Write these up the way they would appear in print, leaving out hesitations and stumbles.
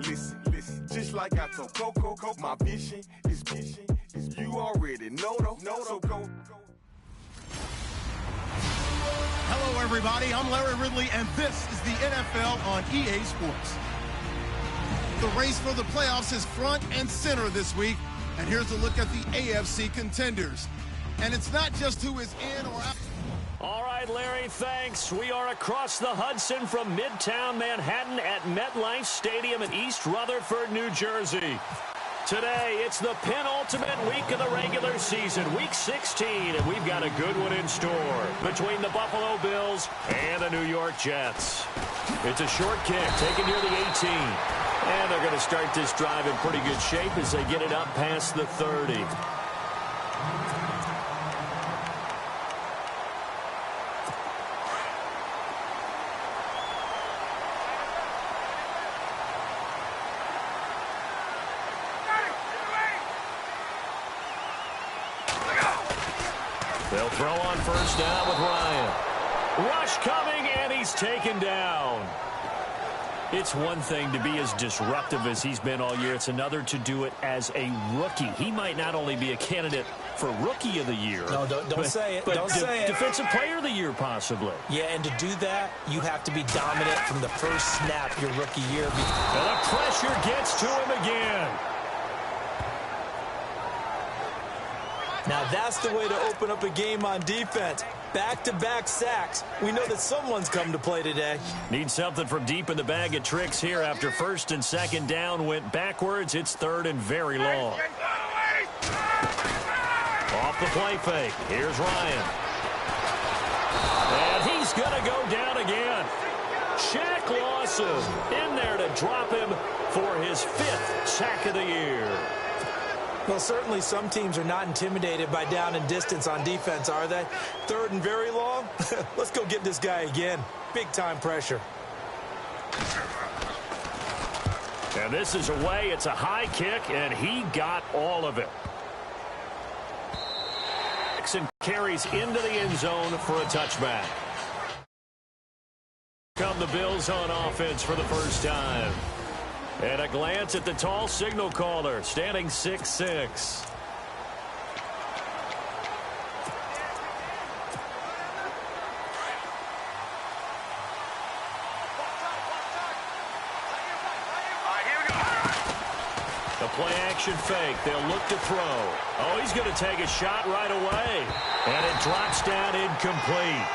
Listen, just like I told Coco, my vision is you already know, so go. Hello, everybody. I'm Larry Ridley, and this is the NFL on EA Sports. The race for the playoffs is front and center this week, and here's a look at the AFC contenders. And it's not just who is in or out. All right, Larry, thanks. We are across the Hudson from Midtown Manhattan at MetLife Stadium in East Rutherford, New Jersey. Today, it's the penultimate week of the regular season, Week 16, and we've got a good one in store between the Buffalo Bills and the New York Jets. It's a short kick taken near the 18, and they're going to start this drive in pretty good shape as they get it up past the 30. They'll throw on first down with Ryan. Rush coming, and he's taken down. It's one thing to be as disruptive as he's been all year. It's another to do it as a rookie. He might not only be a candidate for Rookie of the Year. No, don't say it. Don't say it. Defensive Player of the Year, possibly. Yeah, and to do that, you have to be dominant from the first snap your rookie year. And the pressure gets to him again. Now that's the way to open up a game on defense. Back-to-back sacks. We know that someone's come to play today. Need something from deep in the bag of tricks here after first and second down went backwards. It's third and very long. Off the play fake. Here's Ryan. And he's going to go down again. Shaq Lawson in there to drop him for his 5th sack of the year. Well, certainly some teams are not intimidated by down and distance on defense, are they? Third and very long? Let's go get this guy again. Big-time pressure. And this is away. It's a high kick, and he got all of it. Jackson carries into the end zone for a touchback. Come the Bills on offense for the first time. And a glance at the tall signal caller, standing 6'6". The play-action fake. They'll look to throw. Oh, he's going to take a shot right away. And it drops down incomplete.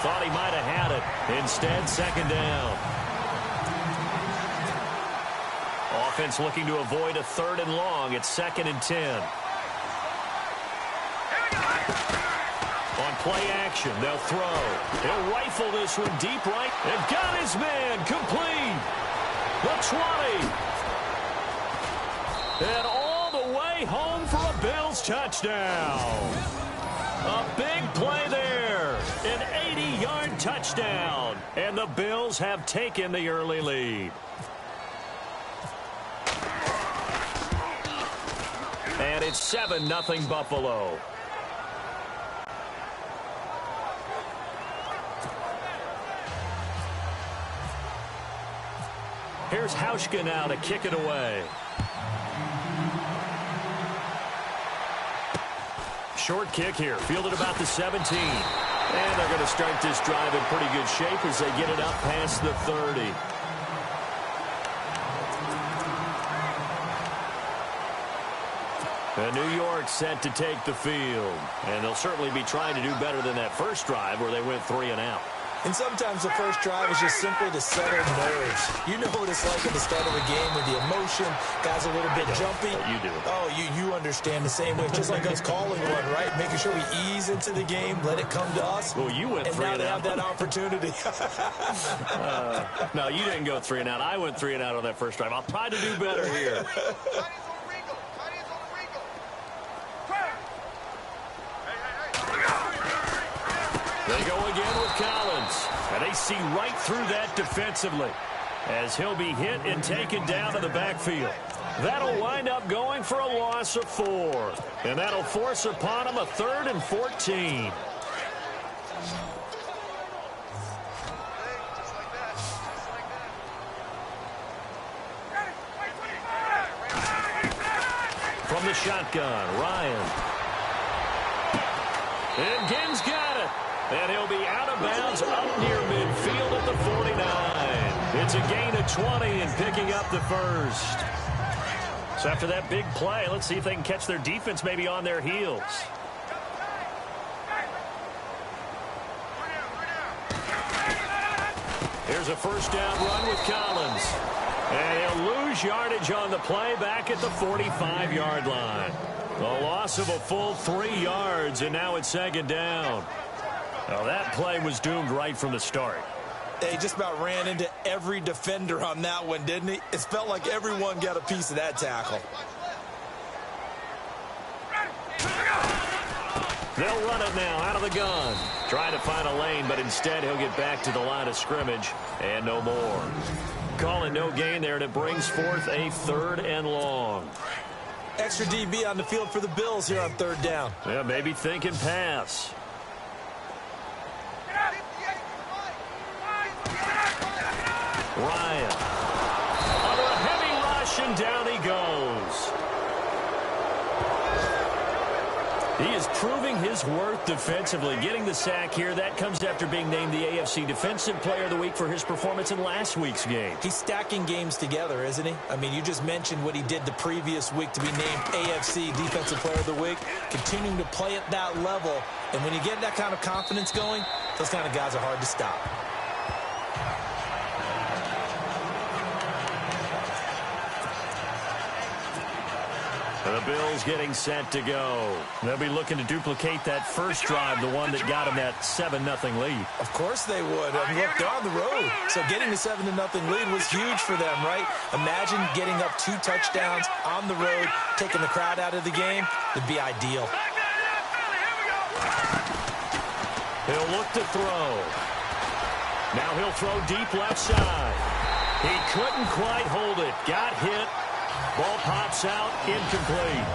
Thought he might have had it. Instead, second down. Offense looking to avoid a third and long. It's 2nd and 10. On play action, they'll throw. He'll rifle this one deep right. They've got his man complete. The 20. And all the way home for a Bills touchdown. A big play there. An 80-yard touchdown. And the Bills have taken the early lead. And it's 7-0 Buffalo. Here's Hauschka now to kick it away. Short kick here, fielded about the 17. And they're going to start this drive in pretty good shape as they get it up past the 30. And New York set to take the field. And they'll certainly be trying to do better than that first drive where they went 3 and out. And sometimes the first drive is just simply to settle nerves. You know what it's like at the start of a game with the emotion. Guys a little bit jumpy. You do. Oh, you understand the same way. It's just like us calling one, right? Making sure we ease into the game, let it come to us. Well, you went 3 and out. And now they have that opportunity. No, you didn't go 3 and out. I went 3 and out on that first drive. I'll try to do better here. They go again with Collins. And they see right through that defensively as he'll be hit and taken down to the backfield. That'll wind up going for a loss of 4. And that'll force upon him a 3rd and 14. from the shotgun. Ryan. And Ginn's got it. And he'll be out of bounds up near midfield at the 49. It's a gain of 20 and picking up the first. So after that big play, let's see if they can catch their defense maybe on their heels. Here's a first down run with Collins. And he'll lose yardage on the play back at the 45-yard line. A loss of a full 3 yards, and now it's second down. Now that play was doomed right from the start. He just about ran into every defender on that one, didn't he? It felt like everyone got a piece of that tackle. They'll run it now out of the gun. Trying to find a lane, but instead he'll get back to the line of scrimmage and no more. Calling no gain there, and it brings forth a 3rd and long. Extra DB on the field for the Bills here on 3rd down. Yeah, maybe thinking pass. Ryan. Under a heavy rush, and down he goes. He is proving his worth defensively. Getting the sack here, that comes after being named the AFC Defensive Player of the Week for his performance in last week's game. He's stacking games together, isn't he? I mean, you just mentioned what he did the previous week to be named AFC Defensive Player of the Week, continuing to play at that level. And when you get that kind of confidence going, those kind of guys are hard to stop. The Bills getting set to go. They'll be looking to duplicate that first drive, the one that got them that 7-0 lead. Of course they would. I mean, look, they're on the road. So getting the 7-0 lead was huge for them, right? Imagine getting up 2 touchdowns on the road, taking the crowd out of the game. It'd be ideal. He'll look to throw. Now he'll throw deep left side. He couldn't quite hold it. Got hit. Ball pops out, incomplete.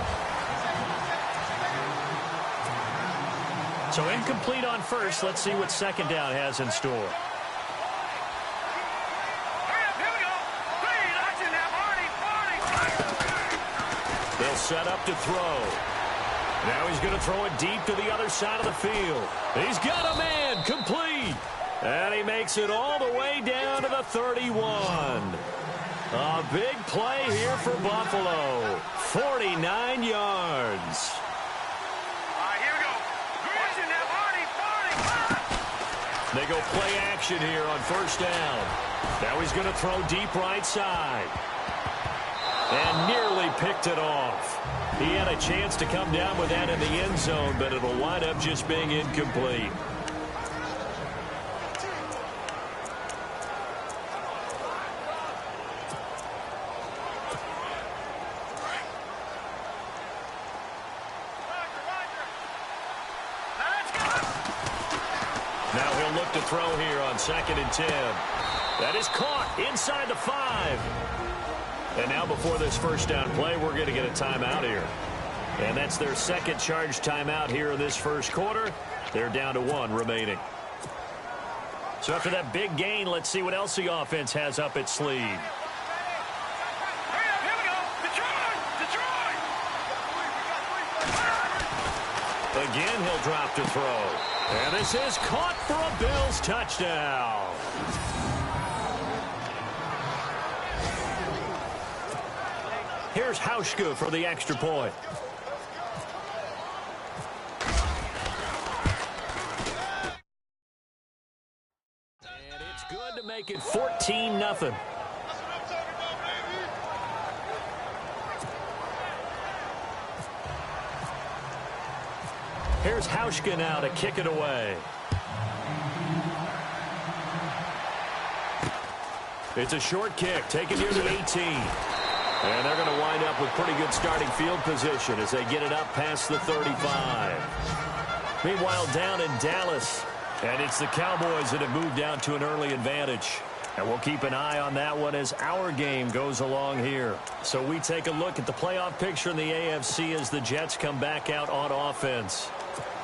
So incomplete on first. Let's see what second down has in store. They'll set up to throw. Now he's going to throw it deep to the other side of the field. He's got a man, complete. And he makes it all the way down to the 31. A big play here for Buffalo. 49 yards. Here we go. They go play action here on first down. Now he's going to throw deep right side. And nearly picked it off. He had a chance to come down with that in the end zone, but it'll wind up just being incomplete. Now he'll look to throw here on 2nd and 10. That is caught inside the 5. And now before this first down play, we're going to get a timeout here. And that's their second charge timeout here in this first quarter. They're down to 1 remaining. So after that big gain, let's see what else the offense has up its sleeve. Again, he'll drop to throw. And this is caught for a Bills touchdown. Here's Hauschka for the extra point. And it's good to make it 14-0. Here's Hauschka now to kick it away. It's a short kick, taken near the 18. And they're going to wind up with pretty good starting field position as they get it up past the 35. Meanwhile, down in Dallas, and it's the Cowboys that have moved down to an early advantage. And we'll keep an eye on that one as our game goes along here. So we take a look at the playoff picture in the AFC as the Jets come back out on offense.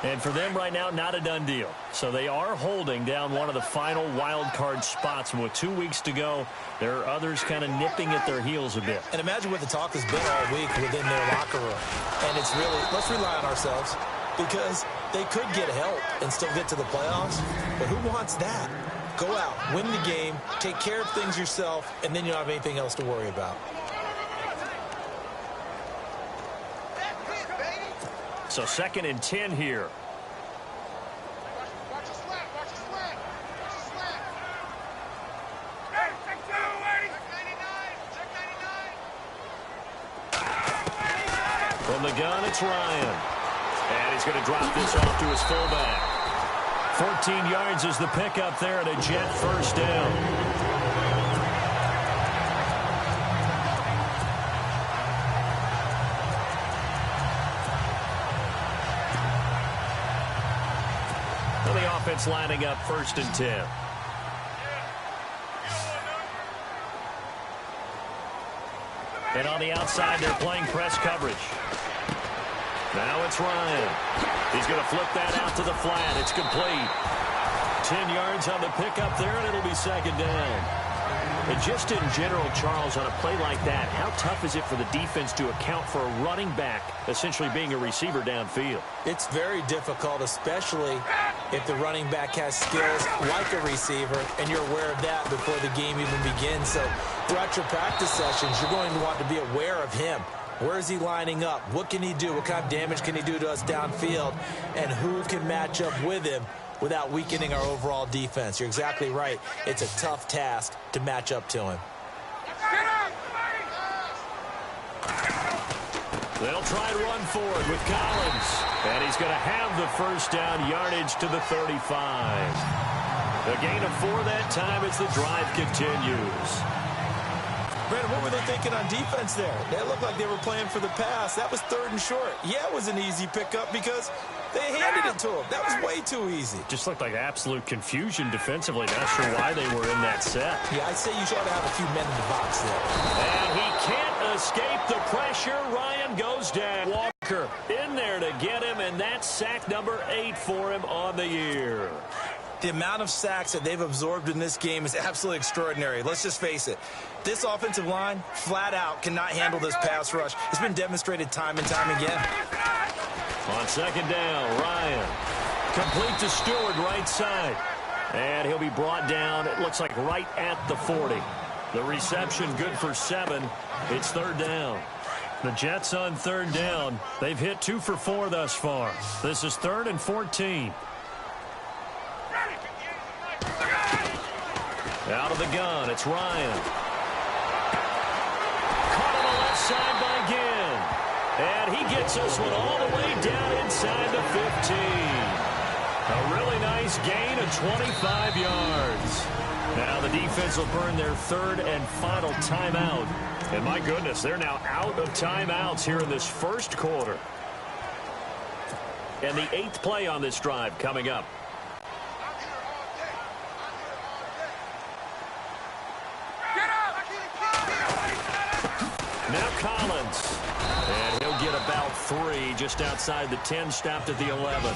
And for them right now, not a done deal. So they are holding down one of the final wild card spots. And with 2 weeks to go, there are others kind of nipping at their heels a bit. And imagine what the talk has been all week within their locker room. And it's really, let's rely on ourselves, because they could get help and still get to the playoffs. But who wants that? Go out, win the game, take care of things yourself, and then you don't have anything else to worry about. So 2nd and 10 here. From the gun, it's Ryan. And he's going to drop this off to his fullback. 14 yards is the pickup there, and a Jet first down. Offense lining up 1st and 10. And on the outside, they're playing press coverage. Now it's Ryan. He's going to flip that out to the flat. It's complete. 10 yards on the pickup there, and it'll be 2nd down. And just in general, Charles, on a play like that, how tough is it for the defense to account for a running back essentially being a receiver downfield? It's very difficult, especially if the running back has skills like a receiver, and you're aware of that before the game even begins. So throughout your practice sessions, you're going to want to be aware of him. Where is he lining up? What can he do? What kind of damage can he do to us downfield? And who can match up with him without weakening our overall defense? You're exactly right. It's a tough task to match up to him. They'll try to run forward with Collins. And he's going to have the first down, yardage to the 35. A gain of 4 that time as the drive continues. Brandon, what were they thinking on defense there? They looked like they were playing for the pass. That was 3rd and short. Yeah, it was an easy pickup because they handed it to him. That was way too easy. Just looked like absolute confusion defensively. Not sure why they were in that set. Yeah, I'd say you should have a few men in the box there. And he can't escape the pressure. Ryan goes down. Walker in there to get him, and that's sack number 8 for him on the year. The amount of sacks that they've absorbed in this game is absolutely extraordinary. Let's just face it. This offensive line, flat out, cannot handle this pass rush. It's been demonstrated time and time again. On 2nd down, Ryan. Complete to Stewart, right side. And he'll be brought down, it looks like right at the 40. The reception good for 7. It's 3rd down. The Jets on 3rd down. They've hit 2 for 4 thus far. This is 3rd and 14. Out of the gun, it's Ryan. Caught on the left side by Ginn. And he gets this one all the way down inside the 15. A really nice gain of 25 yards. Now the defense will burn their 3rd and final timeout. And my goodness, they're now out of timeouts here in this 1st quarter. And the 8th play on this drive coming up. Now Collins. And he'll get about 3 just outside the 10, stopped at the 11.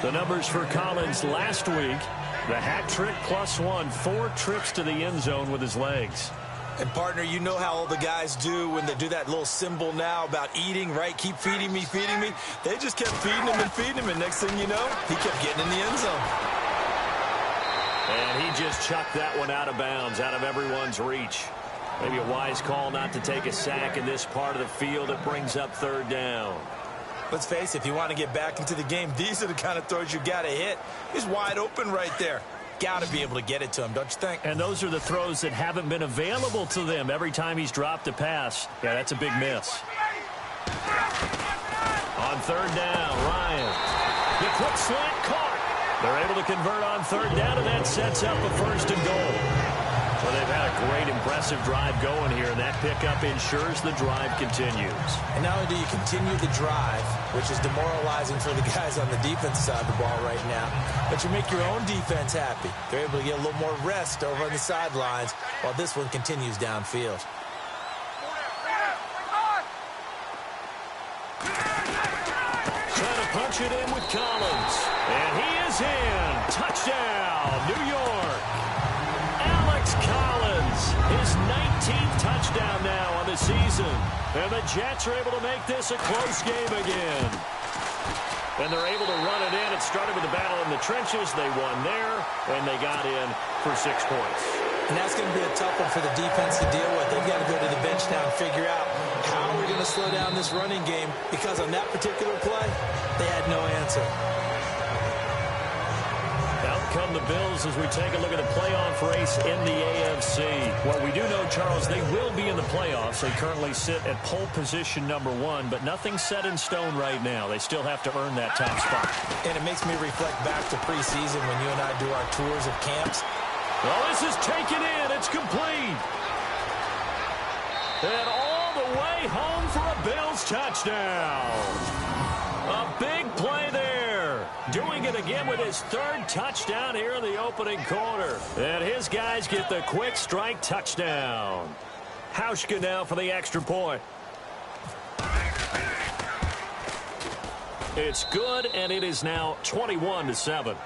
The numbers for Collins last week, the hat trick +1, 4 trips to the end zone with his legs. And, partner, you know how all the guys do when they do that little symbol now about eating, right? Keep feeding me, feeding me. They just kept feeding him and feeding him, and next thing you know, he kept getting in the end zone. And he just chucked that one out of bounds, out of everyone's reach. Maybe a wise call not to take a sack in this part of the field. It brings up 3rd down. Let's face it, if you want to get back into the game, these are the kind of throws you got to hit. He's wide open right there. Got to be able to get it to him, don't you think? And those are the throws that haven't been available to them every time he's dropped a pass. Yeah, that's a big miss. On 3rd down, Ryan. The quick slant caught. They're able to convert on 3rd down, and that sets up a 1st and goal. Well, they've had a great, impressive drive going here, and that pickup ensures the drive continues. And not only do you continue the drive, which is demoralizing for the guys on the defense side of the ball right now, but you make your own defense happy. They're able to get a little more rest over on the sidelines while this one continues downfield. Trying to punt Collins. And he is in. Touchdown, New York. Alex Collins, his 19th touchdown now on the season. And the Jets are able to make this a close game again. And they're able to run it in. It started with a battle in the trenches. They won there, and they got in for 6 points. And that's going to be a tough one for the defense to deal with. They've got to go to the bench now and figure out how we're going to slow down this running game, because on that particular play, they had no answer. Out come the Bills as we take a look at the playoff race in the AFC. Well, we do know, Charles, they will be in the playoffs. They currently sit at pole position #1, but nothing's set in stone right now. They still have to earn that top spot. And it makes me reflect back to preseason when you and I do our tours of camps. Well, this is taken in. It's complete. And all the way home for a Bills touchdown. A big play there. Doing it again with his 3rd touchdown here in the opening quarter. And his guys get the quick strike touchdown. Hauschka now for the extra point. It's good, and it is now 21-7.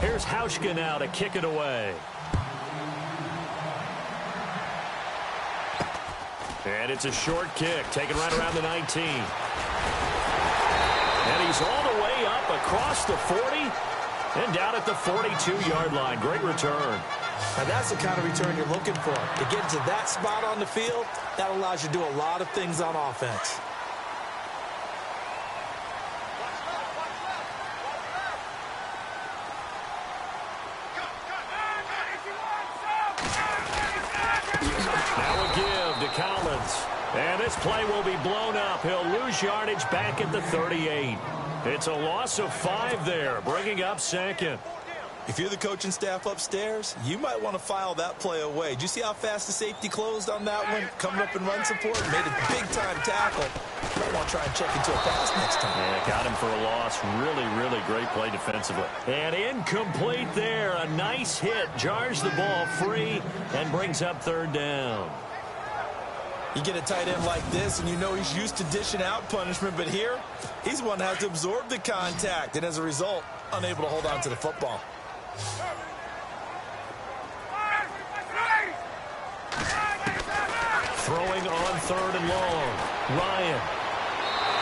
Here's Hauschka now to kick it away. And it's a short kick, taken right around the 19. And he's all the way up across the 40 and down at the 42-yard line. Great return. Now that's the kind of return you're looking for. To get to that spot on the field, that allows you to do a lot of things on offense. Collins. And this play will be blown up. He'll lose yardage back at the 38. It's a loss of 5 there, bringing up 2nd. If you're the coaching staff upstairs, you might want to file that play away. Did you see how fast the safety closed on that one? Coming up in run support, made a big-time tackle. You might want to try and check into a pass next time. Yeah, got him for a loss. Really, really great play defensively. And incomplete there. A nice hit. Jars the ball free and brings up 3rd down. You get a tight end like this, and you know he's used to dishing out punishment, but here, he's one that has to absorb the contact, and as a result, unable to hold on to the football. Throwing on 3rd and long. Ryan.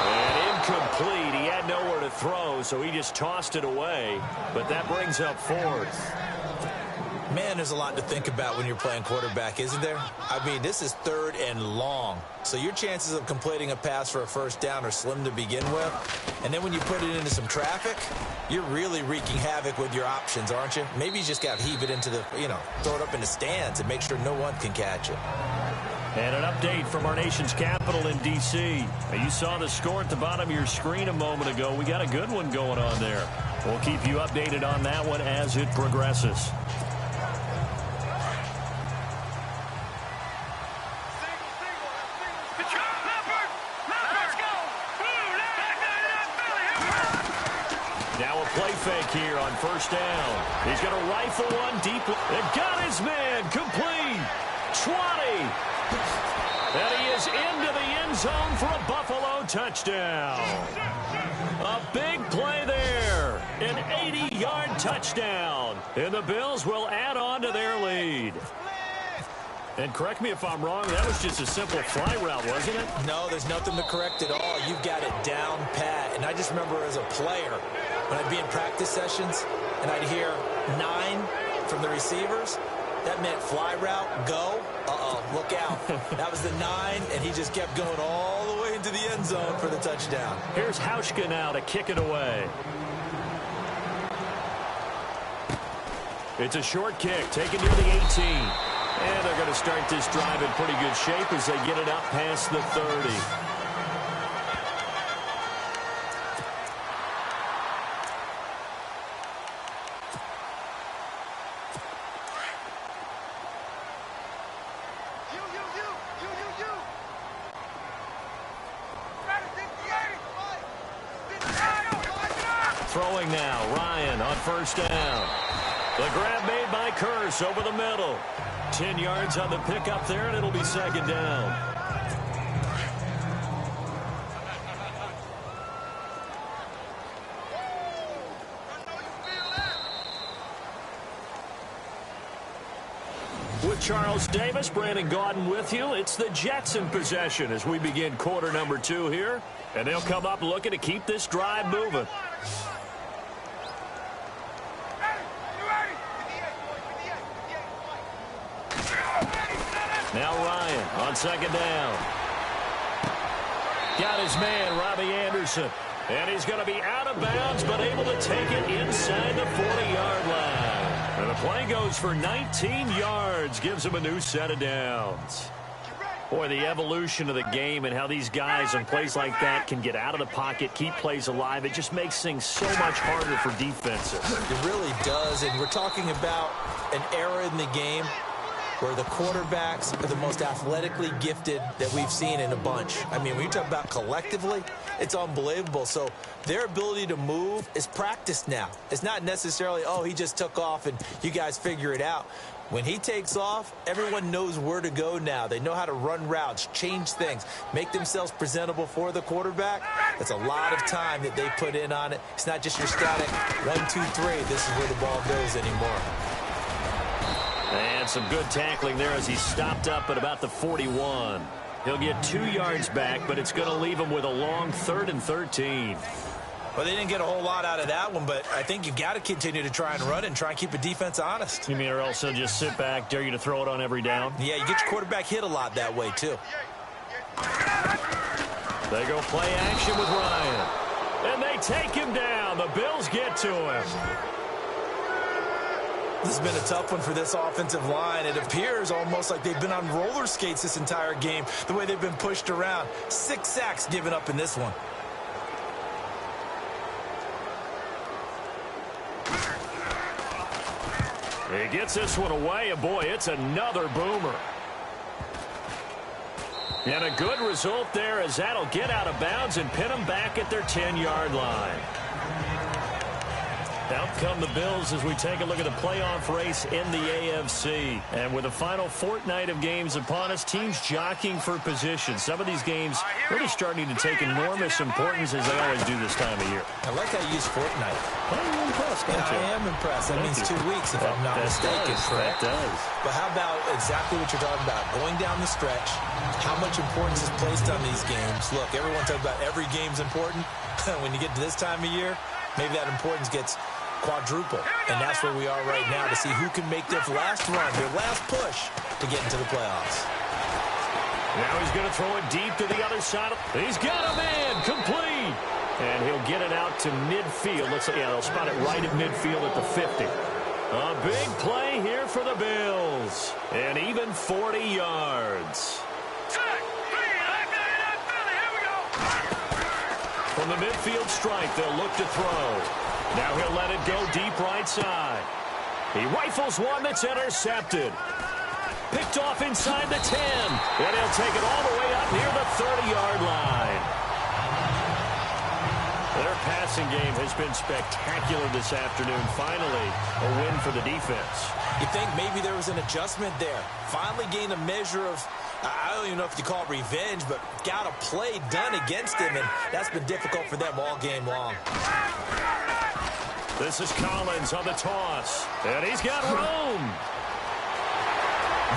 And incomplete. He had nowhere to throw, so he just tossed it away, but that brings up 4th. Man, there's a lot to think about when you're playing quarterback, isn't there? I mean, this is 3rd and long. So your chances of completing a pass for a 1st down are slim to begin with. And then when you put it into some traffic, you're really wreaking havoc with your options, aren't you? Maybe you just got to heave it into the, throw it up in the stands and make sure no one can catch it. And an update from our nation's capital in D.C. You saw the score at the bottom of your screen a moment ago. We got a good one going on there. We'll keep you updated on that one as it progresses. Play fake here on 1st down. He's going to rifle one deep. And got his man complete. 20. And he is into the end zone for a Buffalo touchdown. A big play there. An 80-yard touchdown. And the Bills will add on to their lead. And correct me if I'm wrong, that was just a simple fly route, wasn't it? No, there's nothing to correct at all. You've got it down pat. And I just remember as a player, when I'd be in practice sessions and I'd hear 9 from the receivers, that meant fly route, go. Uh-oh, look out. That was the 9, and he just kept going all the way into the end zone for the touchdown. Here's Hauschka now to kick it away. It's a short kick taken near the 18. And they're going to start this drive in pretty good shape as they get it up past the 30. Throwing now, Ryan on 1st down. The grab made by Kearse over the middle. 10 yards on the pickup there, and it'll be second down. With Charles Davis, Brandon Gaudin with you. It's the Jets in possession as we begin quarter number 2 here. And they'll come up looking to keep this drive moving. Now Ryan on second down. Got his man, Robbie Anderson. And he's going to be out of bounds, but able to take it inside the 40-yard line. And the play goes for 19 yards, gives him a new set of downs. Boy, the evolution of the game and how these guys in plays like that can get out of the pocket, keep plays alive, it just makes things so much harder for defenses. It really does, and we're talking about an era in the game where the quarterbacks are the most athletically gifted that we've seen in a bunch. I mean, when you talk about collectively, it's unbelievable. So their ability to move is practiced now. It's not necessarily, oh, he just took off and you guys figure it out. When he takes off, everyone knows where to go now. They know how to run routes, change things, make themselves presentable for the quarterback. That's a lot of time that they put in on it. It's not just your static 1, 2, 3. This is where the ball goes anymore. And some good tackling there as he stopped up at about the 41. He'll get 2 yards back, but it's going to leave him with a long 3rd and 13. Well, they didn't get a whole lot out of that one, but I think you've got to continue to try and run and try and keep a defense honest. You mean or else he'll just sit back, dare you to throw it on every down? Yeah, you get your quarterback hit a lot that way, too. They go play action with Ryan. And they take him down. The Bills get to him. This has been a tough one for this offensive line. It appears almost like they've been on roller skates this entire game, the way they've been pushed around. 6 sacks given up in this one. He gets this one away, and boy, it's another boomer. And a good result there as that'll get out of bounds and pin them back at their 10-yard line. Out come the Bills as we take a look at the playoff race in the AFC. And with the final fortnight of games upon us, teams jockeying for position. Some of these games really starting to take enormous importance as they always do this time of year. I like how you use fortnight. Well, you're impressed, don't you? I am impressed. That means 2 weeks, if I'm not mistaken. That does. But how about exactly what you're talking about? Going down the stretch, how much importance is placed on these games. Look, everyone talks about every game's important. When you get to this time of year, maybe that importance gets quadruple. And that's where we are right now to see who can make their last run, their last push to get into the playoffs. Now he's going to throw it deep to the other side. He's got a man complete. And he'll get it out to midfield. Looks like, yeah, they'll spot it right at midfield at the 50. A big play here for the Bills. And even 40 yards. From the midfield strike, they'll look to throw. Now he'll let it go deep right side. He rifles one that's intercepted. Picked off inside the 10. And he'll take it all the way up near the 30-yard line. Their passing game has been spectacular this afternoon. Finally, a win for the defense. You think maybe there was an adjustment there. Finally gained a measure of, I don't even know if you call it revenge, but got a play done against him, and that's been difficult for them all game long. This is Collins on the toss, and he's got room.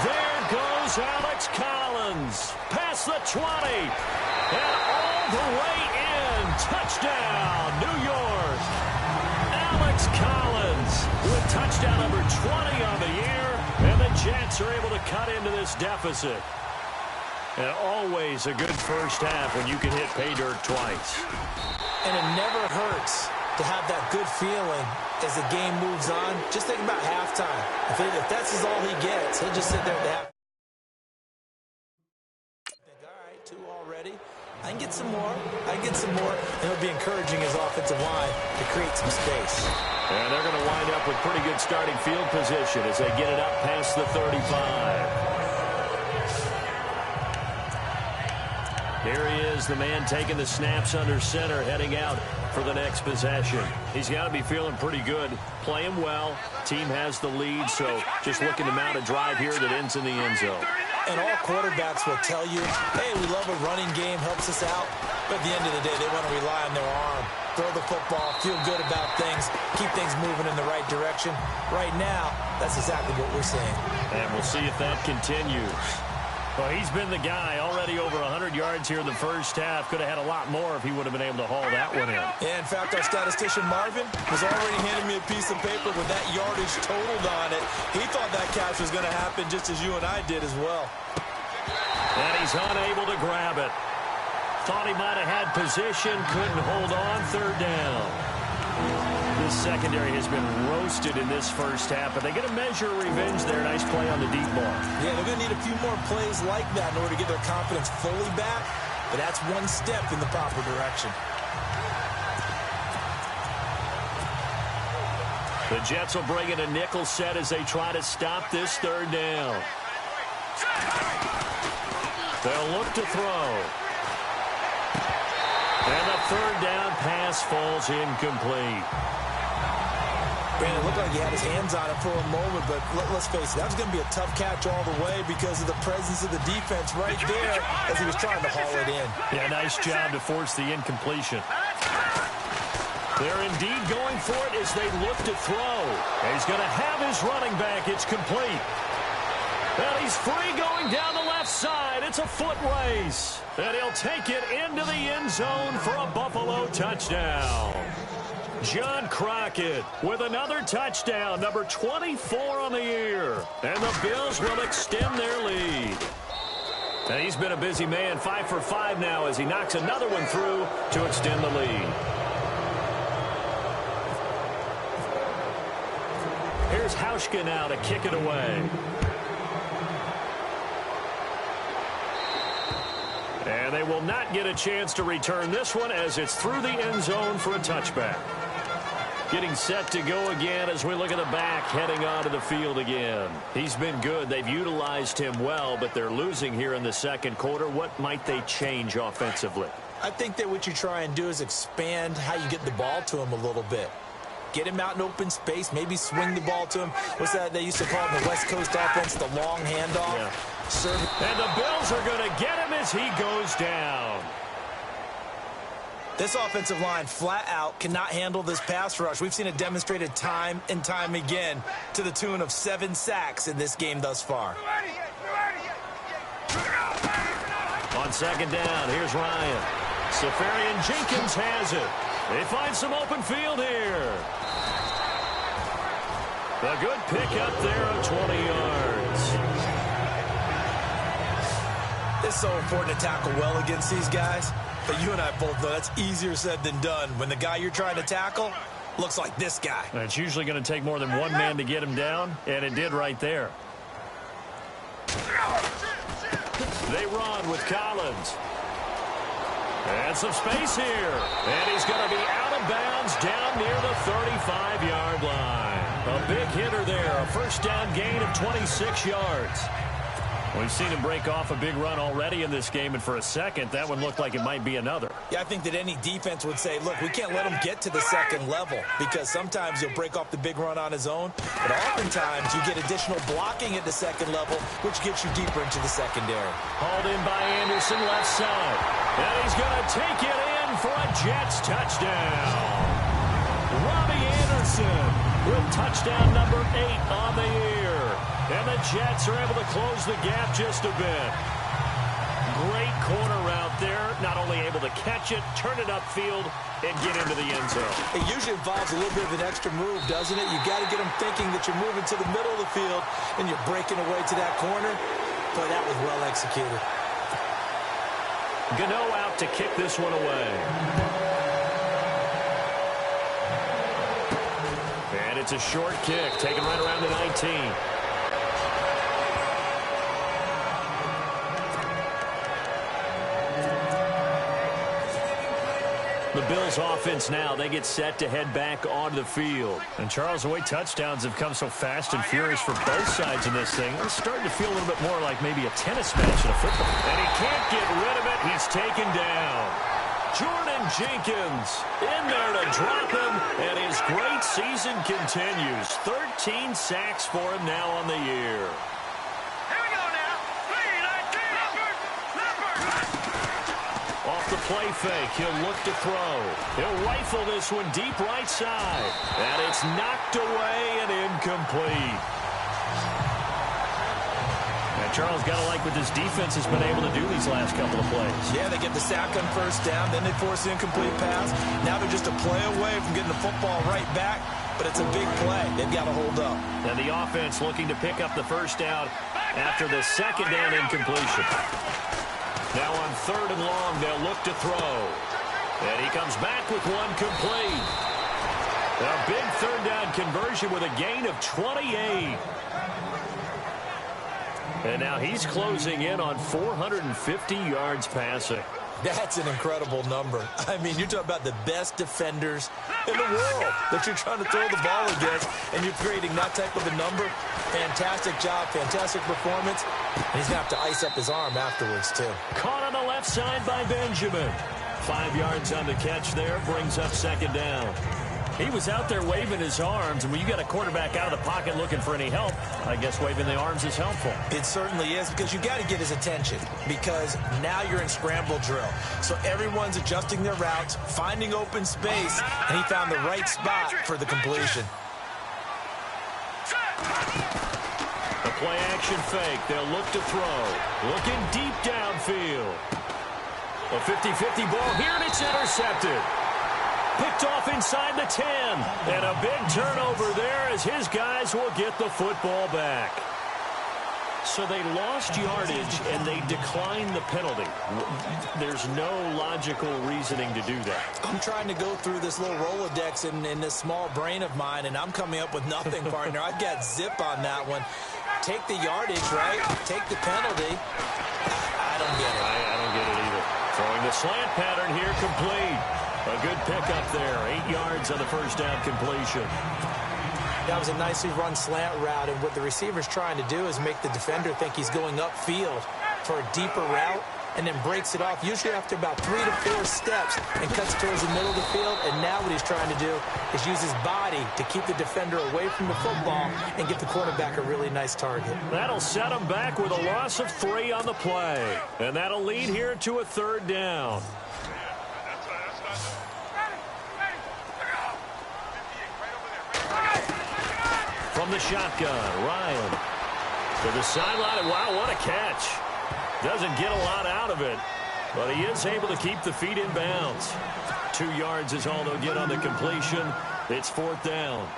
There goes Alex Collins, past the 20, and all the way in. Touchdown, New York. Alex Collins with touchdown number 20 on the year, and the Jets are able to cut into this deficit. And always a good first half when you can hit pay dirt twice. And it never hurts to have that good feeling as the game moves on. Just think about halftime. If that's all he gets, he'll just sit there at the half. All right, 2 already. I can get some more. And it'll be encouraging his offensive line to create some space. And they're going to wind up with pretty good starting field position as they get it up past the 35. Here he is, the man taking the snaps under center, heading out for the next possession. He's got to be feeling pretty good, playing well. Team has the lead, so just looking to mount a drive here that ends in the end zone. And all quarterbacks will tell you, hey, we love a running game, helps us out. But at the end of the day, they want to rely on their arm. Throw the football, feel good about things, keep things moving in the right direction. Right now, that's exactly what we're seeing. And we'll see if that continues. Well, he's been the guy, already over 100 yards here in the first half. Could have had a lot more if he would have been able to haul that one in. Yeah, in fact, our statistician Marvin was already handing me a piece of paper with that yardage totaled on it. He thought that catch was going to happen just as you and I did as well. And he's unable to grab it. Thought he might have had position, couldn't hold on, third down. This secondary has been roasted in this first half, but they get a measure of revenge there. Nice play on the deep ball. Yeah, they're going to need a few more plays like that in order to get their confidence fully back, but that's one step in the proper direction. The Jets will bring in a nickel set as they try to stop this third down. They'll look to throw. And the third down pass falls incomplete. Brandon, it looked like he had his hands on it for a moment, but let's face it, that was going to be a tough catch all the way because of the presence of the defense right there as he was trying to haul it in. Yeah, nice job to force the incompletion. They're indeed going for it as they look to throw. He's going to have his running back. It's complete. And he's free going down the left side. It's a foot race. And he'll take it into the end zone for a Buffalo touchdown. John Crockett with another touchdown, number 24 on the year. And the Bills will extend their lead. And he's been a busy man, 5 for 5 now as he knocks another one through to extend the lead. Here's Hauschka now to kick it away. And they will not get a chance to return this one as it's through the end zone for a touchback. Getting set to go again as we look at the back heading onto the field again. He's been good. They've utilized him well, but they're losing here in the second quarter. What might they change offensively? I think that what you try and do is expand how you get the ball to him a little bit. Get him out in open space, maybe swing the ball to him. What's that they used to call it in the West Coast offense, the long handoff? Yeah. And the Bills are going to get him as he goes down. This offensive line flat out cannot handle this pass rush. We've seen it demonstrated time and time again to the tune of 7 sacks in this game thus far. On second down, here's Ryan. Safarian Jenkins has it. They find some open field here. A good pickup there of 20 yards. It's so important to tackle well against these guys. But you and I both know that's easier said than done when the guy you're trying to tackle looks like this guy. And it's usually going to take more than one man to get him down, and it did right there. They run with Collins. And some space here. And he's going to be out of bounds down near the 35-yard line. A big hitter there. A first down gain of 26 yards. We've seen him break off a big run already in this game, and for a second, that one looked like it might be another. Yeah, I think that any defense would say, look, we can't let him get to the second level because sometimes he'll break off the big run on his own, but oftentimes you get additional blocking at the second level, which gets you deeper into the secondary. Hauled in by Anderson, left side. And he's going to take it in for a Jets touchdown. Robbie Anderson with touchdown number 8 on the year. And the Jets are able to close the gap just a bit. Great corner route there. Not only able to catch it, turn it upfield, and get into the end zone. It usually involves a little bit of an extra move, doesn't it? You got to get them thinking that you're moving to the middle of the field and you're breaking away to that corner. Boy, that was well executed. Gano out to kick this one away. And it's a short kick, taken right around the 19. The Bills offense now, they get set to head back onto the field. And Charles, the way touchdowns have come so fast and furious for both sides in this thing, it's starting to feel a little bit more like maybe a tennis match in a football. And he can't get rid of it. He's taken down. Jordan Jenkins in there to drop him, and his great season continues. 13 sacks for him now on the year. Off the play fake, he'll look to throw. He'll rifle this one deep right side. And it's knocked away and incomplete. And Charles, got to like what this defense has been able to do these last couple of plays. Yeah, they get the sack on first down, then they force the incomplete pass. Now they're just a play away from getting the football right back, but it's a big play. They've got to hold up. And the offense looking to pick up the first down after the second down incompletion. Now on 3rd and long, they'll look to throw. And he comes back with one complete. A big 3rd down conversion with a gain of 28. And now he's closing in on 450 yards passing. That's an incredible number. I mean, you're talking about the best defenders in the world that you're trying to throw the ball against, and you're creating that type of a number. Fantastic job, fantastic performance. And he's going to have to ice up his arm afterwards, too. Caught on the left side by Benjamin. 5 yards on the catch there, brings up 2nd down. He was out there waving his arms, and when you got a quarterback out of the pocket looking for any help, I guess waving the arms is helpful. It certainly is, because you got to get his attention, because now you're in scramble drill. So everyone's adjusting their routes, finding open space, and he found the right spot for the completion. The play action fake. They'll look to throw. Looking deep downfield. A 50-50 ball here, and it's intercepted. Picked off inside the 10. And a big turnover there as his guys will get the football back. So they lost yardage, and they declined the penalty. There's no logical reasoning to do that. I'm trying to go through this little Rolodex in this small brain of mine, and I'm coming up with nothing, partner. I've got zip on that one. Take the yardage, right? Take the penalty. I don't get it. I don't get it either. Throwing the slant pattern here, complete. A good pickup there. 8 yards on the first down completion. That was a nicely run slant route, and what the receiver's trying to do is make the defender think he's going upfield for a deeper route, and then breaks it off, usually after about 3 to 4 steps, and cuts towards the middle of the field. And now what he's trying to do is use his body to keep the defender away from the football and get the quarterback a really nice target. That'll set him back with a loss of 3 on the play. And that'll lead here to a 3rd down. From the shotgun, Ryan to the sideline. Wow, what a catch. Doesn't get a lot out of it, but he is able to keep the feet in bounds. 2 yards is all they'll get on the completion. It's 4th down.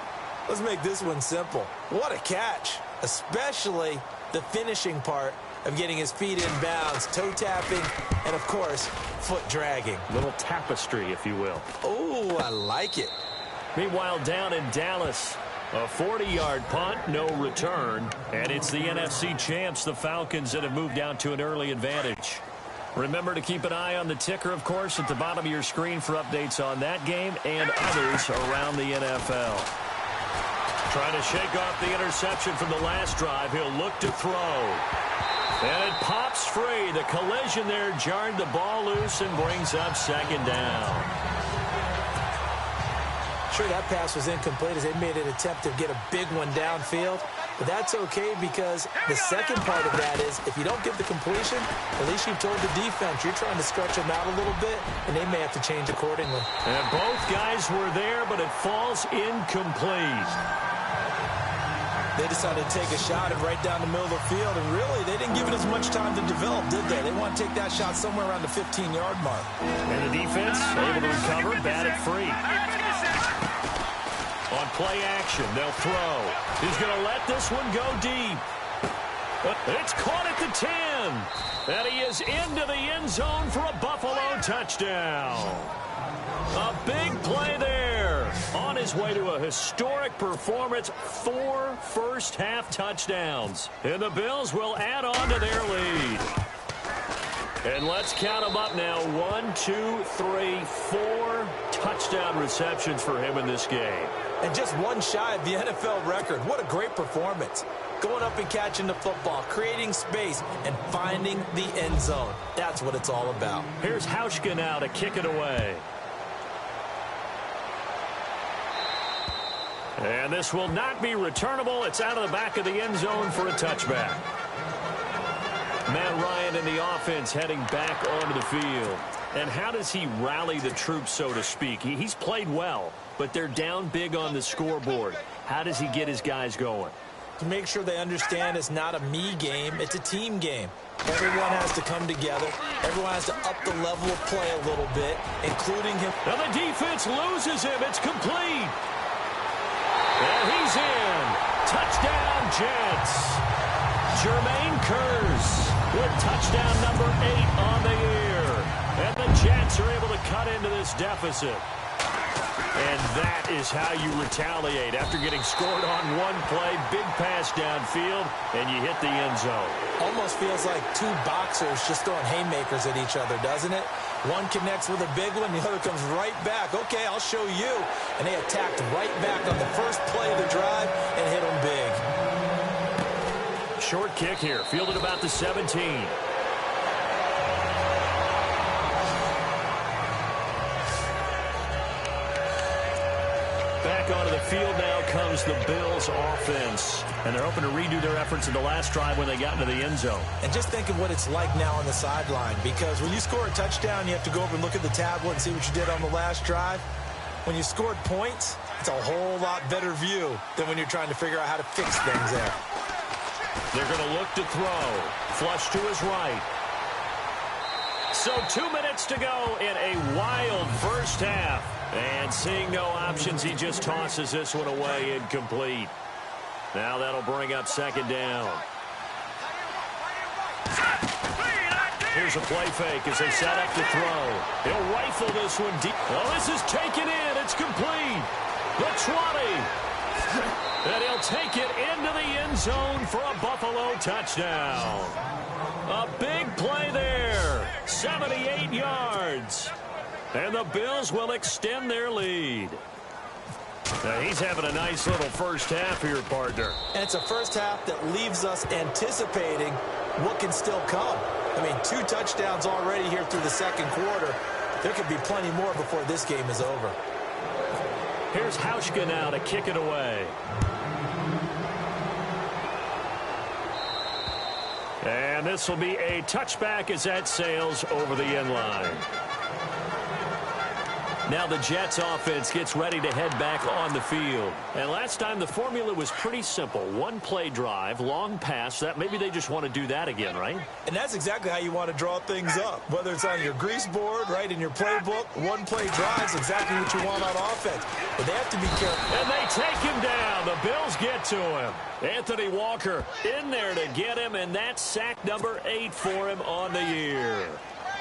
Let's make this one simple. What a catch, especially the finishing part of getting his feet in bounds, toe tapping, and, of course, foot dragging. Little tapestry, if you will. Oh, I like it. Meanwhile, down in Dallas, a 40-yard punt, no return. And it's the NFC champs, the Falcons, that have moved out to an early advantage. Remember to keep an eye on the ticker, of course, at the bottom of your screen for updates on that game and others around the NFL. Trying to shake off the interception from the last drive. He'll look to throw. And it pops free. The collision there jarred the ball loose and brings up 2nd down. Sure, that pass was incomplete as they made an attempt to get a big one downfield. But that's okay, because the second part of that is if you don't get the completion, at least you've told the defense you're trying to stretch them out a little bit, and they may have to change accordingly. And both guys were there, but it falls incomplete. They decided to take a shot and right down the middle of the field, and really, they didn't give it as much time to develop, did they? They want to take that shot somewhere around the 15-yard mark. And the defense able to recover, bat it free. On play action, they'll throw. He's going to let this one go deep. It's caught at the 10. And he is into the end zone for a Buffalo touchdown. A big play there. On his way to a historic performance, 4 first-half touchdowns. And the Bills will add on to their lead. And let's count them up now. 1, 2, 3, 4 touchdown receptions for him in this game. And just one shy of the NFL record. What a great performance. going up and catching the football, creating space, and finding the end zone. That's what it's all about. Here's Hauschka now to kick it away. And this will not be returnable. It's out of the back of the end zone for a touchback. Matt Ryan and the offense heading back onto the field. And how does he rally the troops, so to speak? He's played well, but they're down big on the scoreboard. How does he get his guys going? To make sure they understand it's not a me game, it's a team game. Everyone has to come together. Everyone has to up the level of play a little bit, including him. Now the defense loses him. It's complete. And he's in. Touchdown, Jets. Jermaine Kearse with touchdown number 8 on the year. And the Jets are able to cut into this deficit. And that is how you retaliate after getting scored on one play, big pass downfield, and you hit the end zone. Almost feels like two boxers just throwing haymakers at each other, doesn't it? One connects with a big one, the other comes right back. Okay, I'll show you. And they attacked right back on the first play of the drive and hit them big. Short kick here, fielded about the 17. Back onto the field now comes the Bills offense. And they're hoping to redo their efforts in the last drive when they got into the end zone. And just think of what it's like now on the sideline, because when you score a touchdown, you have to go over and look at the tablet and see what you did on the last drive. When you scored points, it's a whole lot better view than when you're trying to figure out how to fix things there. They're going to look to throw. Flush to his right. So 2 minutes to go in a wild first half. And seeing no options, he just tosses this one away incomplete. Now that'll bring up second down. Here's a play fake as they set up to throw. He'll rifle this one deep. Well, this is taken in. It's complete. The 20. And he'll take it into the end zone for a Buffalo touchdown. A big play there. 78 yards. And the Bills will extend their lead. Now he's having a nice little first half here, partner. And it's a first half that leaves us anticipating what can still come. I mean, 2 touchdowns already here through the second quarter. There could be plenty more before this game is over. Here's Hauschka now to kick it away. And this will be a touchback as that sails over the end line. Now the Jets offense gets ready to head back on the field. And last time the formula was pretty simple. One play drive, long pass. That maybe they just want to do that again, right? And that's exactly how you want to draw things up. Whether it's on your grease board, right, in your playbook, one play drive is exactly what you want on offense. But they have to be careful. And they take him down. The Bills get to him. Anthony Walker in there to get him, and that's sack number 8 for him on the year.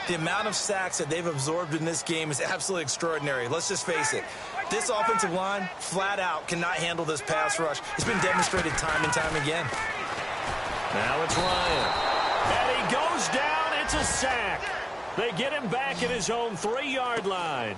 The amount of sacks that they've absorbed in this game is absolutely extraordinary. Let's just face it. This offensive line, flat out, cannot handle this pass rush. It's been demonstrated time and time again. Now it's Ryan. And he goes down. It's a sack. They get him back at his own 3-yard line.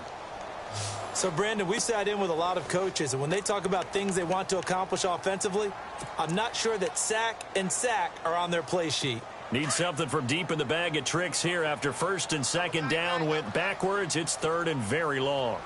So, Brandon, we sat in with a lot of coaches, and when they talk about things they want to accomplish offensively, I'm not sure that sack and sack are on their play sheet. Need something from deep in the bag of tricks here after first and second down went backwards. It's third and very long.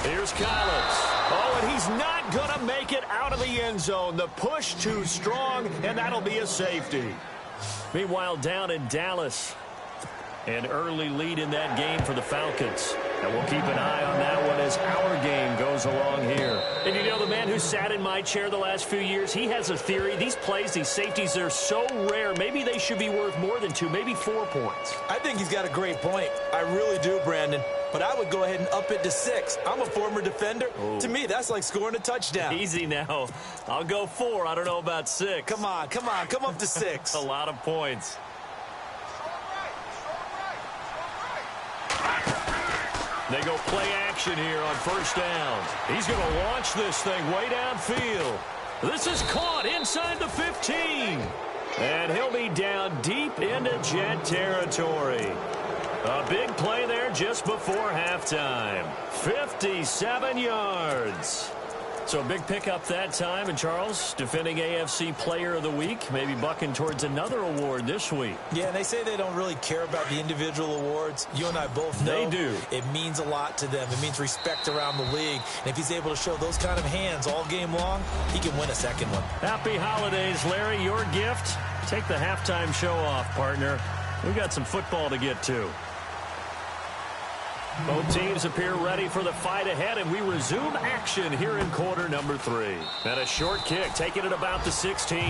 Here's Collins. Oh, and he's not going to make it out of the end zone. The push too strong, and that'll be a safety. Meanwhile, down in Dallas, an early lead in that game for the Falcons. And we'll keep an eye on that one as our game goes along here. And you know, the man who sat in my chair the last few years, he has a theory. These plays, these safeties, they're so rare. Maybe they should be worth more than 2, maybe 4 points. I think he's got a great point. I really do, Brandon. But I would go ahead and up it to 6. I'm a former defender. Ooh. To me, that's like scoring a touchdown. Easy now. I'll go 4. I don't know about 6. Come on. Come up to 6. A lot of points. They go play action here on first down. He's going to launch this thing way downfield. This is caught inside the 15. And he'll be down deep into Jet territory. A big play there just before halftime. 57 yards. So a big pickup that time. And Charles, defending AFC Player of the Week, maybe bucking towards another award this week. Yeah, and they say they don't really care about the individual awards. You and I both know they do. It means a lot to them. It means respect around the league. And if he's able to show those kind of hands all game long, he can win a second one. Happy holidays, Larry. Your gift? Take the halftime show off, partner. We got some football to get to. Both teams appear ready for the fight ahead, and we resume action here in quarter number 3. And a short kick, taking it about the 16.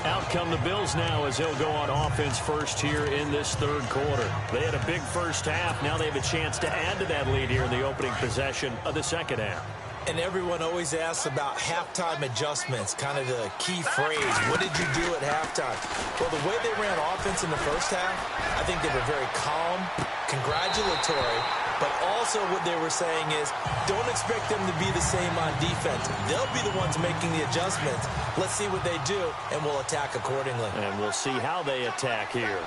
Out come the Bills now as he'll go on offense first here in this third quarter. They had a big first half. Now they have a chance to add to that lead here in the opening possession of the second half. And everyone always asks about halftime adjustments, kind of the key phrase. What did you do at halftime? Well, the way they ran offense in the first half, I think they were very calm, congratulatory, but also what they were saying is don't expect them to be the same on defense. They'll be the ones making the adjustments. Let's see what they do, and we'll attack accordingly. And we'll see how they attack here.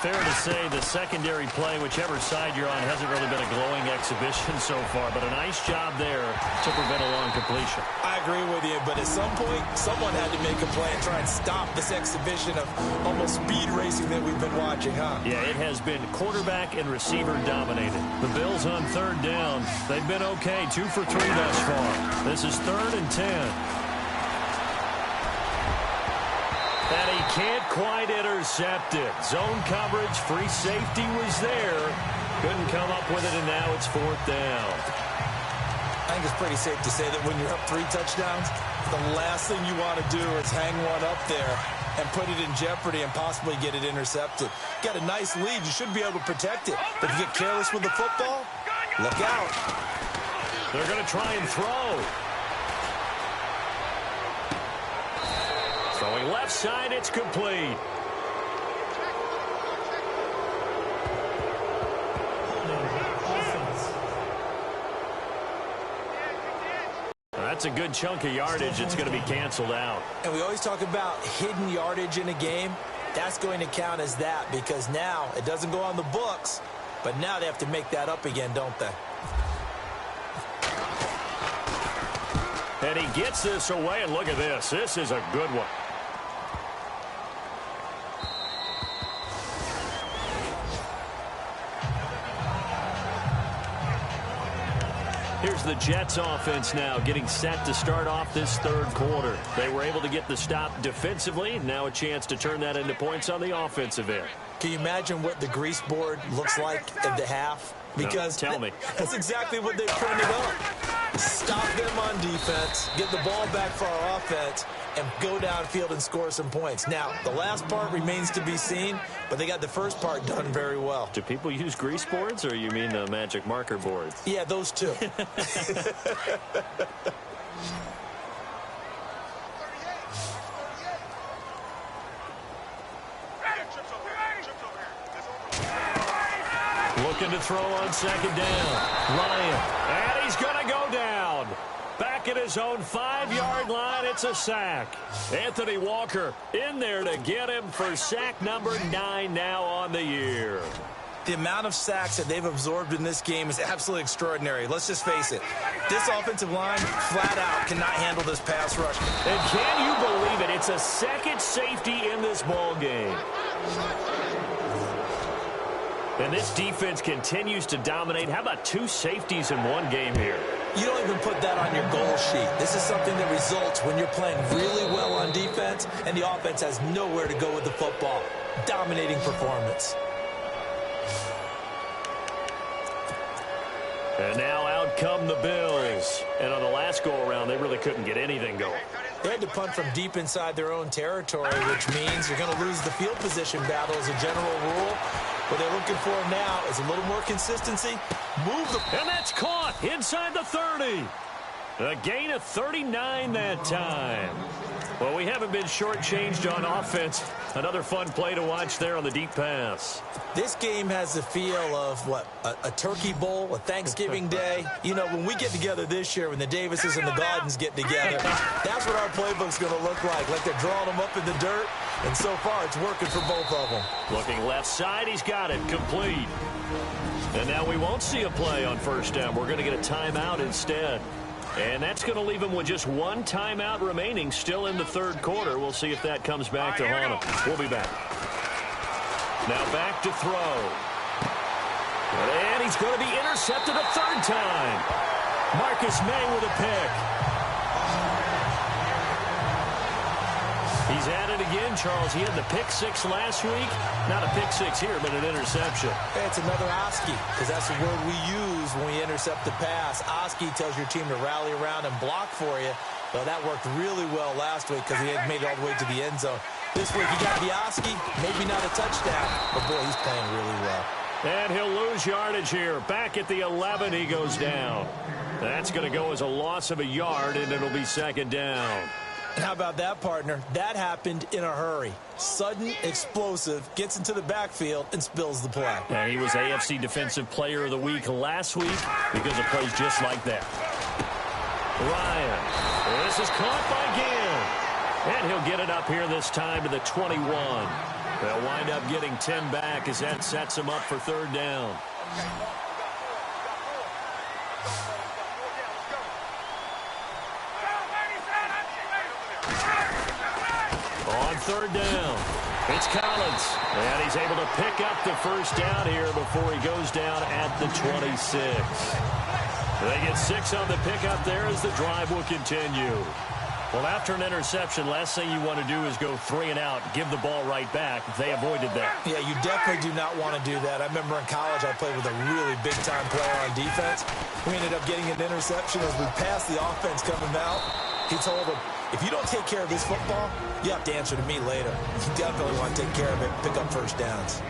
Fair to say the secondary play, whichever side you're on, hasn't really been a glowing exhibition so far, but a nice job there to prevent a long completion. I agree with you, but at some point, someone had to make a play and try and stop this exhibition of almost speed racing that we've been watching, huh? Yeah, it has been quarterback and receiver dominated. The Bills on third down, they've been okay, 2 for 3 thus far. This is 3rd and 10. And he can't quite intercept it. Zone coverage, free safety was there. Couldn't come up with it, and now it's 4th down. I think it's pretty safe to say that when you're up 3 touchdowns, the last thing you want to do is hang one up there and put it in jeopardy and possibly get it intercepted. Got a nice lead. You should be able to protect it. But if you get careless with the football, look out. They're going to try and throw. Throwing left side, it's complete. That's a good chunk of yardage. It's going to be canceled out. And we always talk about hidden yardage in a game. That's going to count as that because now it doesn't go on the books, but now they have to make that up again, don't they? And he gets this away, and look at this. This is a good one. Here's the Jets offense now getting set to start off this third quarter. They were able to get the stop defensively. Now a chance to turn that into points on the offensive end. Can you imagine what the grease board looks like at the half? Because no, tell me. That's exactly what they printed up. Stop them on defense, get the ball back for our offense, and go downfield and score some points. Now, the last part remains to be seen, but they got the first part done very well. Do people use grease boards, or you mean the magic marker boards? Yeah, those two. Looking to throw on second down. Ryan, and he's going to go down. Back at his own 5-yard line, it's a sack. Anthony Walker in there to get him for sack number 9 now on the year. The amount of sacks that they've absorbed in this game is absolutely extraordinary. Let's just face it. This offensive line, flat out, cannot handle this pass rush. And can you believe it? It's a second safety in this ball game. And this defense continues to dominate. How about 2 safeties in one game here? You don't even put that on your goal sheet. This is something that results when you're playing really well on defense and the offense has nowhere to go with the football. Dominating performance. And now out come the Bills. And on the last go-around, they really couldn't get anything going. They had to punt from deep inside their own territory, which means you're going to lose the field position battle as a general rule. What they're looking for now is a little more consistency. Move the... And that's caught inside the 30. A gain of 39 that time. Well, we haven't been shortchanged on offense. Another fun play to watch there on the deep pass. This game has the feel of, what, a turkey bowl, a Thanksgiving day. You know, when we get together this year, when the Davises and the Gardens get together, that's what our playbook's going to look like they're drawing them up in the dirt. And so far, it's working for both of them. Looking left side, he's got it, complete. And now we won't see a play on first down. We're going to get a timeout instead. And that's going to leave him with just one timeout remaining still in the third quarter. We'll see if that comes back to haunt him. We'll be back. Now back to throw. And he's going to be intercepted a third time. Marcus May with a pick. He's at it again, Charles. He had the pick six last week. Not a pick six here, but an interception. Hey, it's another Oski, because that's the word we use when we intercept the pass. Oski tells your team to rally around and block for you. Well, that worked really well last week because he had made it all the way to the end zone. This week, you got the Oski, maybe not a touchdown, but boy, he's playing really well. And he'll lose yardage here. Back at the 11, he goes down. That's going to go as a loss of a yard, and it'll be second down. How about that, partner? That happened in a hurry. Sudden, explosive, gets into the backfield, and spills the play. Yeah, he was AFC Defensive Player of the Week last week because of plays just like that. Ryan. This is caught by Ginn. And he'll get it up here this time to the 21. They'll wind up getting 10 back as that sets him up for third down. On third down, it's Collins. And he's able to pick up the first down here before he goes down at the 26. They get 6 on the pickup there as the drive will continue. Well, after an interception, last thing you want to do is go 3 and out, give the ball right back. They avoided that. Yeah, you definitely do not want to do that. I remember in college I played with a really big-time player on defense. We ended up getting an interception as we passed the offense coming out. He told him, if you don't take care of this football, you have to answer to me later. You definitely want to take care of it, pick up first downs.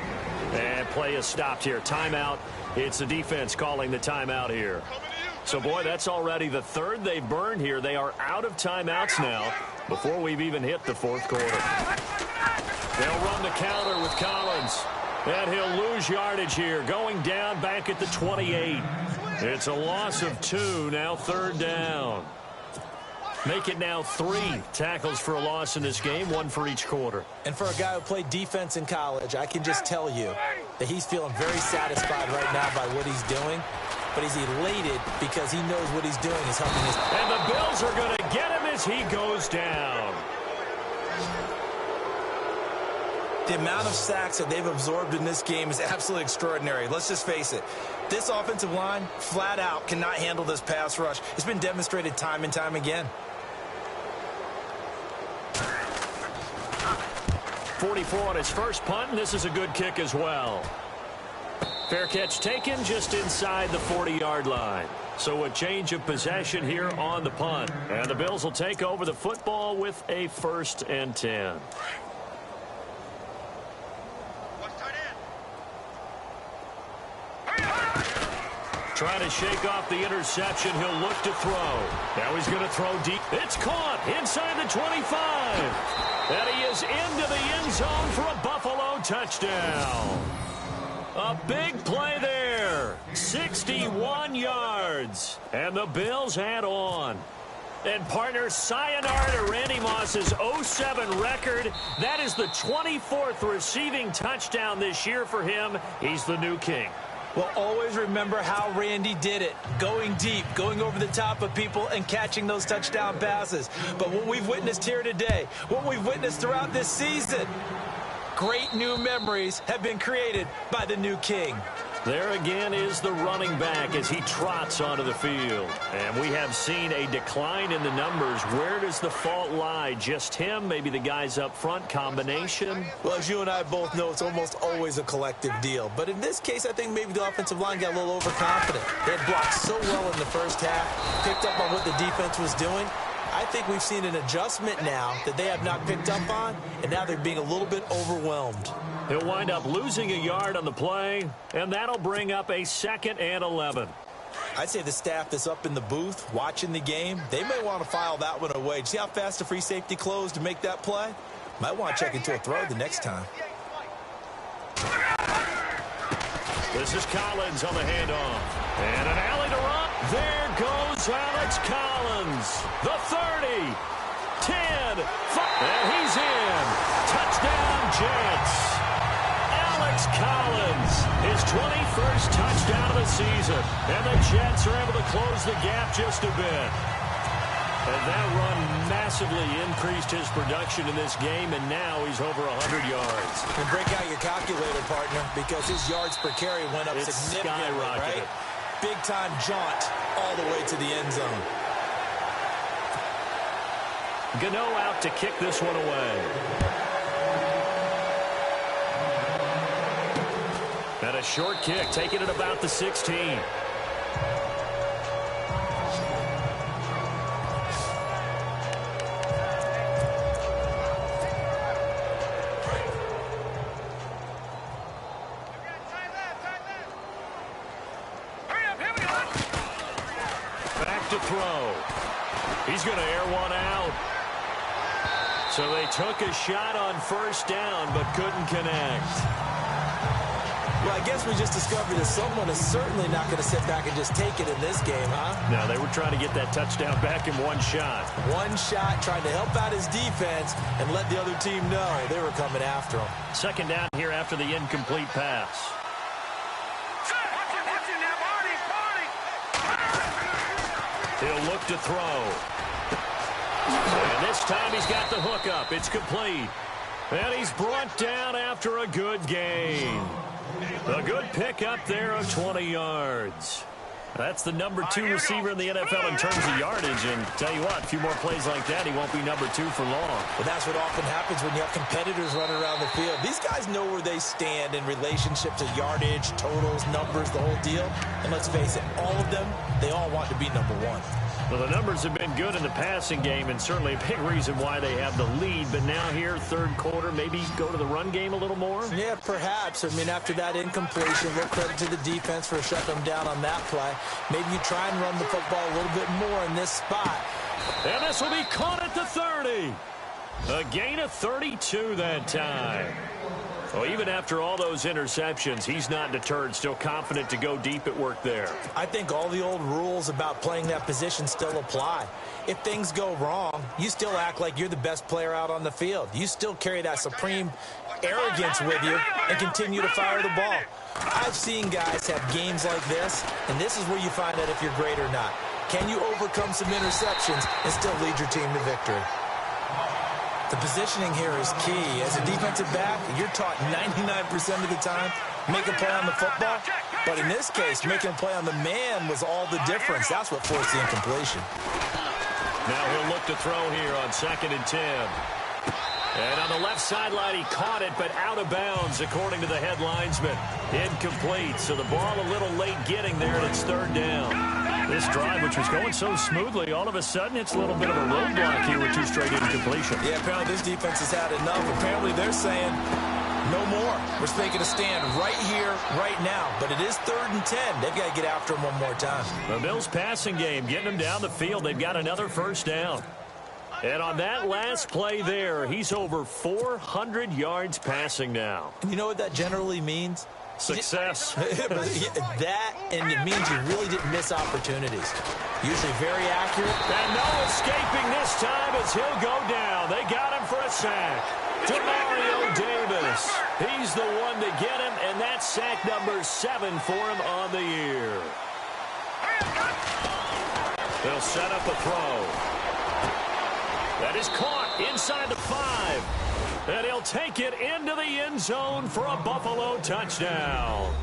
And play is stopped here. Timeout. It's the defense calling the timeout here. So, boy, that's already the third they've burned here. They are out of timeouts now before we've even hit the fourth quarter. They'll run the counter with Collins. And he'll lose yardage here, going down back at the 28. It's a loss of 2, now third down. Make it now 3 tackles for a loss in this game, 1 for each quarter. And for a guy who played defense in college, I can just tell you that he's feeling very satisfied right now by what he's doing. But he's elated because he knows what he's doing is helping his... And the Bills are going to get him as he goes down. The amount of sacks that they've absorbed in this game is absolutely extraordinary. Let's just face it. This offensive line, flat out, cannot handle this pass rush. It's been demonstrated time and time again. 44 on his first punt, and this is a good kick as well. Fair catch taken just inside the 40-yard line. So a change of possession here on the punt. And the Bills will take over the football with a 1st and 10. Trying to shake off the interception. He'll look to throw. Now he's going to throw deep. It's caught inside the 25. And he is into the end zone for a Buffalo touchdown. A big play there. 61 yards. And the Bills add on. And partner, sayonara to Randy Moss's 07 record. That is the 24th receiving touchdown this year for him. He's the new king. Well, always remember how Randy did it. Going deep, going over the top of people, and catching those touchdown passes. But what we've witnessed here today, what we've witnessed throughout this season, great new memories have been created by the new king. There again is the running back as he trots onto the field. And we have seen a decline in the numbers. Where does the fault lie? Just him? Maybe the guys up front? Combination? Well, as you and I both know, it's almost always a collective deal. But in this case, I think maybe the offensive line got a little overconfident. They had blocked so well in the first half, picked up on what the defense was doing. I think we've seen an adjustment now that they have not picked up on, and now they're being a little bit overwhelmed. He'll wind up losing a yard on the play, and that'll bring up a 2nd and 11. I'd say the staff that's up in the booth watching the game, they may want to file that one away. See how fast the free safety closed to make that play? Might want to check into a throw the next time. This is Collins on the handoff. And an alley to run. There goes Alex Collins. The 30, 10, 5, and he's in. Touchdown, Jets. Alex Collins, his 21st touchdown of the season. And the Jets are able to close the gap just a bit. And that run massively increased his production in this game, and now he's over 100 yards. And break out your calculator, partner, because his yards per carry went up significantly, right? Big-time jaunt all the way to the end zone. Gano out to kick this one away. And a short kick, taking it about the 16. To throw. He's going to air one out. So they took a shot on first down but couldn't connect. Well, I guess we just discovered that someone is certainly not going to sit back and just take it in this game, huh? No, they were trying to get that touchdown back in one shot. One shot, trying to help out his defense and let the other team know they were coming after him. 2nd down here after the incomplete pass. He'll look to throw. And this time he's got the hook up. It's complete. And he's brought down after a good gain. A good pickup there of 20 yards. That's the number 2 receiver in the NFL in terms of yardage. And tell you what, a few more plays like that, he won't be number 2 for long. Well, that's what often happens when you have competitors running around the field. These guys know where they stand in relationship to yardage, totals, numbers, the whole deal. And let's face it, all of them, they all want to be number 1. Well, the numbers have been good in the passing game, and certainly a big reason why they have the lead. But now here, 3rd quarter, maybe go to the run game a little more? Yeah, perhaps. I mean, after that incompletion, a little credit to the defense for shutting them down on that play. Maybe you try and run the football a little bit more in this spot. And this will be caught at the 30. A gain of 32 that time. Well, even after all those interceptions, he's not deterred, still confident to go deep at work there. I think all the old rules about playing that position still apply. If things go wrong, you still act like you're the best player out on the field. You still carry that supreme arrogance with you and continue to fire the ball. I've seen guys have games like this, and this is where you find out if you're great or not. Can you overcome some interceptions and still lead your team to victory? The positioning here is key. As a defensive back, you're taught 99% of the time, make a play on the football. But in this case, making a play on the man was all the difference. That's what forced the incompletion. Now he'll look to throw here on 2nd and 10. And on the left sideline, he caught it, but out of bounds, according to the head linesman. Incomplete, so the ball a little late getting there, and it's 3rd down. This drive, which was going so smoothly, all of a sudden it's a little bit of a roadblock here with 2 straight incompletions. Yeah, apparently this defense has had enough. Apparently they're saying, no more. We're taking a stand right here, right now. But it is 3rd and 10. They've got to get after him one more time. The Bills passing game, getting them down the field. They've got another 1st down. And on that last play there, he's over 400 yards passing now. And you know what that generally means? Success. That, and it means you really didn't miss opportunities. Usually very accurate. And no escaping this time as he'll go down. They got him for a sack. Demario Davis. He's the one to get him, and that's sack number 7 for him on the year. They'll set up a throw. That is caught inside the 5. And he'll take it into the end zone for a Buffalo touchdown.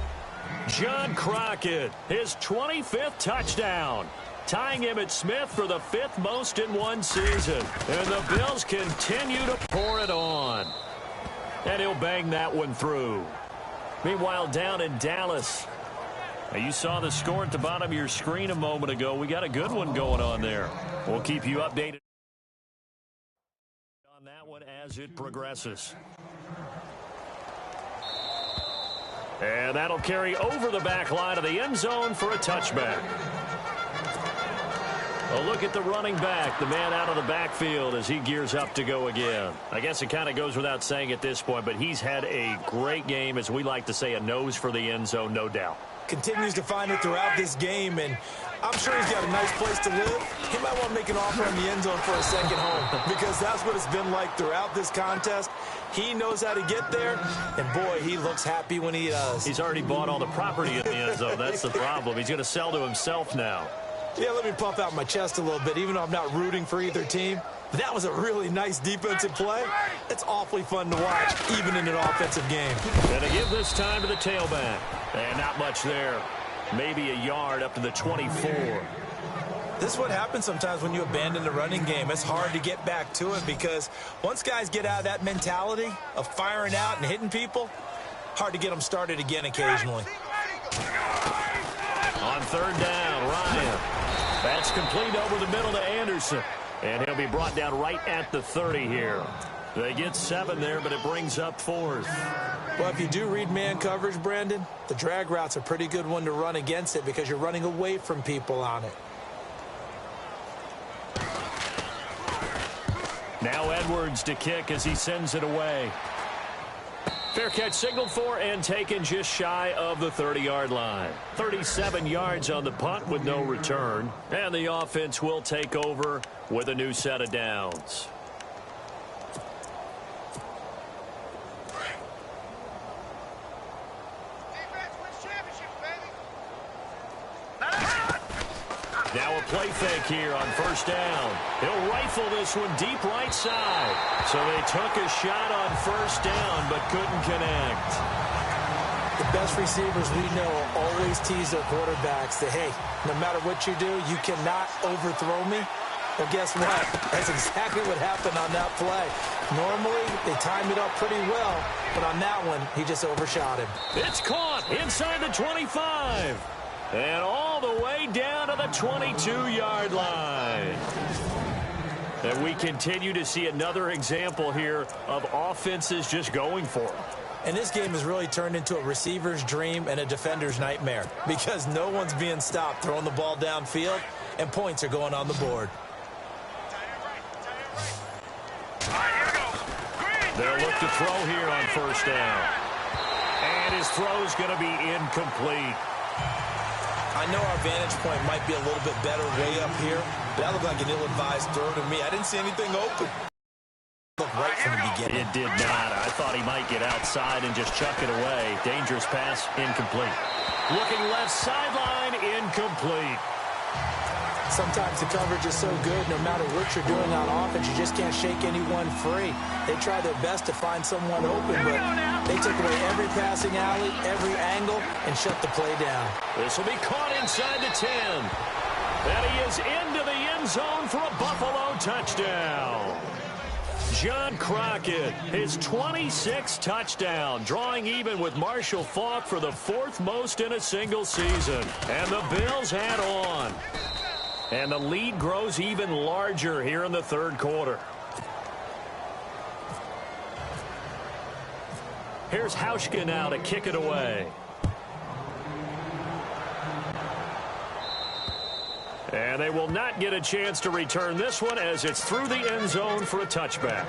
John Crockett, his 25th touchdown, tying Emmitt Smith for the 5th most in one season. And the Bills continue to pour it on. And he'll bang that one through. Meanwhile, down in Dallas, you saw the score at the bottom of your screen a moment ago. We got a good one going on there. We'll keep you updated on that one as it progresses. And that'll carry over the back line of the end zone for a touchback. A look at the running back, the man out of the backfield as he gears up to go again. I guess it kind of goes without saying at this point, but he's had a great game, as we like to say, a nose for the end zone, no doubt. Continues to find it throughout this game, and I'm sure he's got a nice place to live. He might want to make an offer in the end zone for a second home, because that's what it's been like throughout this contest. He knows how to get there, and boy, he looks happy when he does. He's already bought all the property in the end zone. That's the problem. He's going to sell to himself now. Yeah, let me puff out my chest a little bit, even though I'm not rooting for either team. That was a really nice defensive play. It's awfully fun to watch, even in an offensive game. And they give this time to the tailback. And not much there. Maybe a yard up to the 24. This is what happens sometimes when you abandon the running game. It's hard to get back to it because once guys get out of that mentality of firing out and hitting people, hard to get them started again occasionally. On third down, Ryan. That's complete over the middle to Anderson. And he'll be brought down right at the 30 here. They get 7 there, but it brings up 4th. Well, if you do read man coverage, Brandon, the drag route's a pretty good one to run against it because you're running away from people on it. Now Edwards to kick as he sends it away. Fair catch signaled for and taken just shy of the 30-yard line. 37 yards on the punt with no return. And the offense will take over with a new set of downs. Now a play fake here on first down. He'll rifle this one deep right side. So they took a shot on first down but couldn't connect. The best receivers we know always tease their quarterbacks that, hey, no matter what you do, you cannot overthrow me. Well, guess what? That's exactly what happened on that play. Normally, they time it up pretty well, but on that one, he just overshot him. It's caught inside the 25. And all the way down to the 22-yard line. And we continue to see another example here of offenses just going for it. And this game has really turned into a receiver's dream and a defender's nightmare because no one's being stopped throwing the ball downfield, and points are going on the board. They'll look to throw here on first down. And his throw's going to be incomplete. I know our vantage point might be a little bit better way up here, but that looked like an ill-advised throw to me. I didn't see anything open. Looked right from the beginning. It did not. I thought he might get outside and just chuck it away. Dangerous pass, incomplete. Looking left sideline, incomplete. Sometimes the coverage is so good, no matter what you're doing on offense, you just can't shake anyone free. They try their best to find someone open, but they took away every passing alley, every angle, and shut the play down. This will be caught inside the 10. And he is into the end zone for a Buffalo touchdown. John Crockett, his 26th touchdown, drawing even with Marshall Faulk for the 4th most in a single season. And the Bills add on. And the lead grows even larger here in the third quarter. Here's Hauschka now to kick it away. And they will not get a chance to return this one as it's through the end zone for a touchback.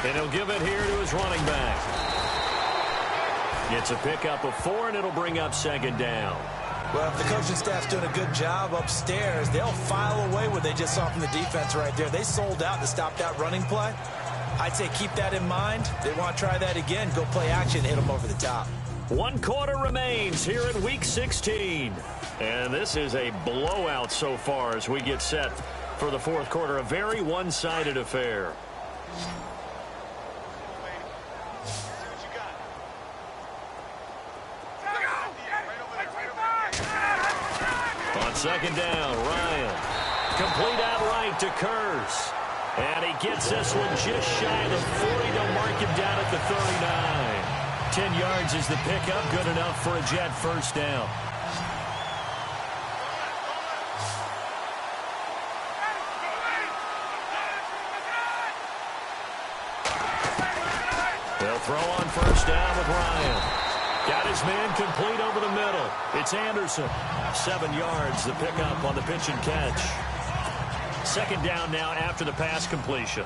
And he'll give it here to his running back. Gets a pickup of 4, and it'll bring up second down. Well, if the coaching staff's doing a good job upstairs, they'll file away what they just saw from the defense right there. They sold out to stop that running play. I'd say keep that in mind. They want to try that again. Go play action, hit them over the top. One quarter remains here in Week 16. And this is a blowout so far as we get set for the fourth quarter. A very one-sided affair. On second down, Ryan. Complete out right to Kearse. And he gets this one just shy of the 40 to mark him down at the 39. 10 yards is the pickup. Good enough for a Jet first down. They'll throw on first down with Ryan. Got his man complete over the middle. It's Anderson. 7 yards, the pickup on the pitch and catch. Second down now after the pass completion.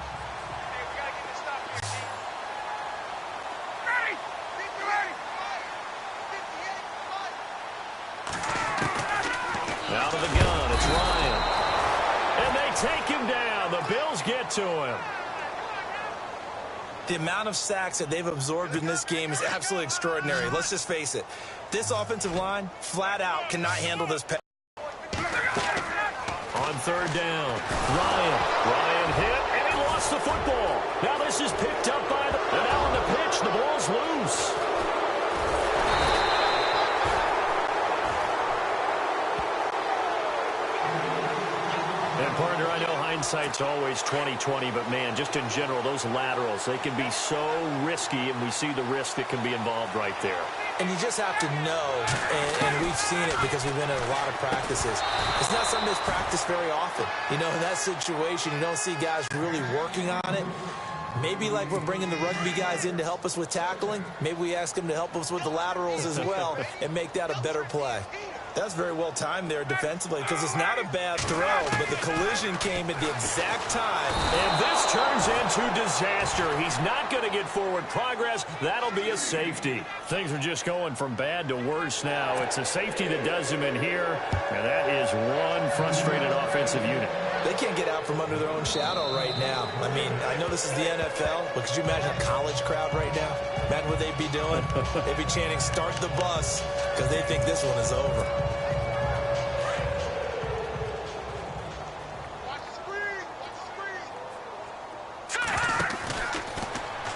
Out of the gun, it's Ryan. And they take him down. The Bills get to him. The amount of sacks that they've absorbed in this game is absolutely extraordinary. Let's just face it. This offensive line, flat out, cannot handle this pass. On third down, Ryan hit, and he lost the football. Now this is picked up by and now on the pitch, the ball's loose. And partner, I know hindsight's always 20/20, but man, just in general, those laterals, they can be so risky, and we see the risk that can be involved right there. And you just have to know, and we've seen it because we've been in a lot of practices. It's not something that's practiced very often. You know, in that situation, you don't see guys really working on it. Maybe like we're bringing the rugby guys in to help us with tackling. Maybe we ask them to help us with the laterals as well and make that a better play. That's very well timed there defensively because it's not a bad throw, but the collision came at the exact time. And this turns into disaster. He's not going to get forward progress. That'll be a safety. Things are just going from bad to worse now. It's a safety that does him in here, and that is one frustrated offensive unit. They can't get out from under their own shadow right now. I mean, I know this is the NFL, but could you imagine a college crowd right now? Imagine what they'd be doing. They'd be chanting, "Start the bus," because they think this one is over.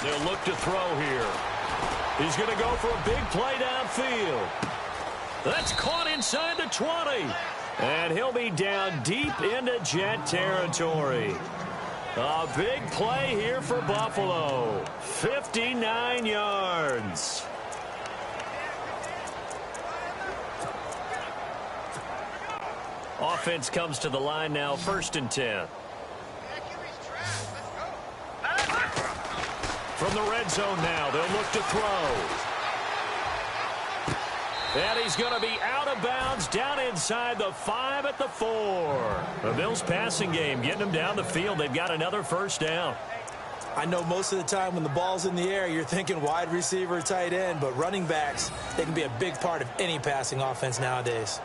They'll look to throw here. He's going to go for a big play downfield. That's caught inside the 20. And he'll be down deep into Jet territory. A big play here for Buffalo. 59 yards. Offense comes to the line now, 1st and 10. From the red zone now, they'll look to throw. And he's going to be out of bounds down inside the 5 at the 4. The Bills passing game getting them down the field. They've got another first down. I know most of the time when the ball's in the air, you're thinking wide receiver, tight end, but running backs, they can be a big part of any passing offense nowadays.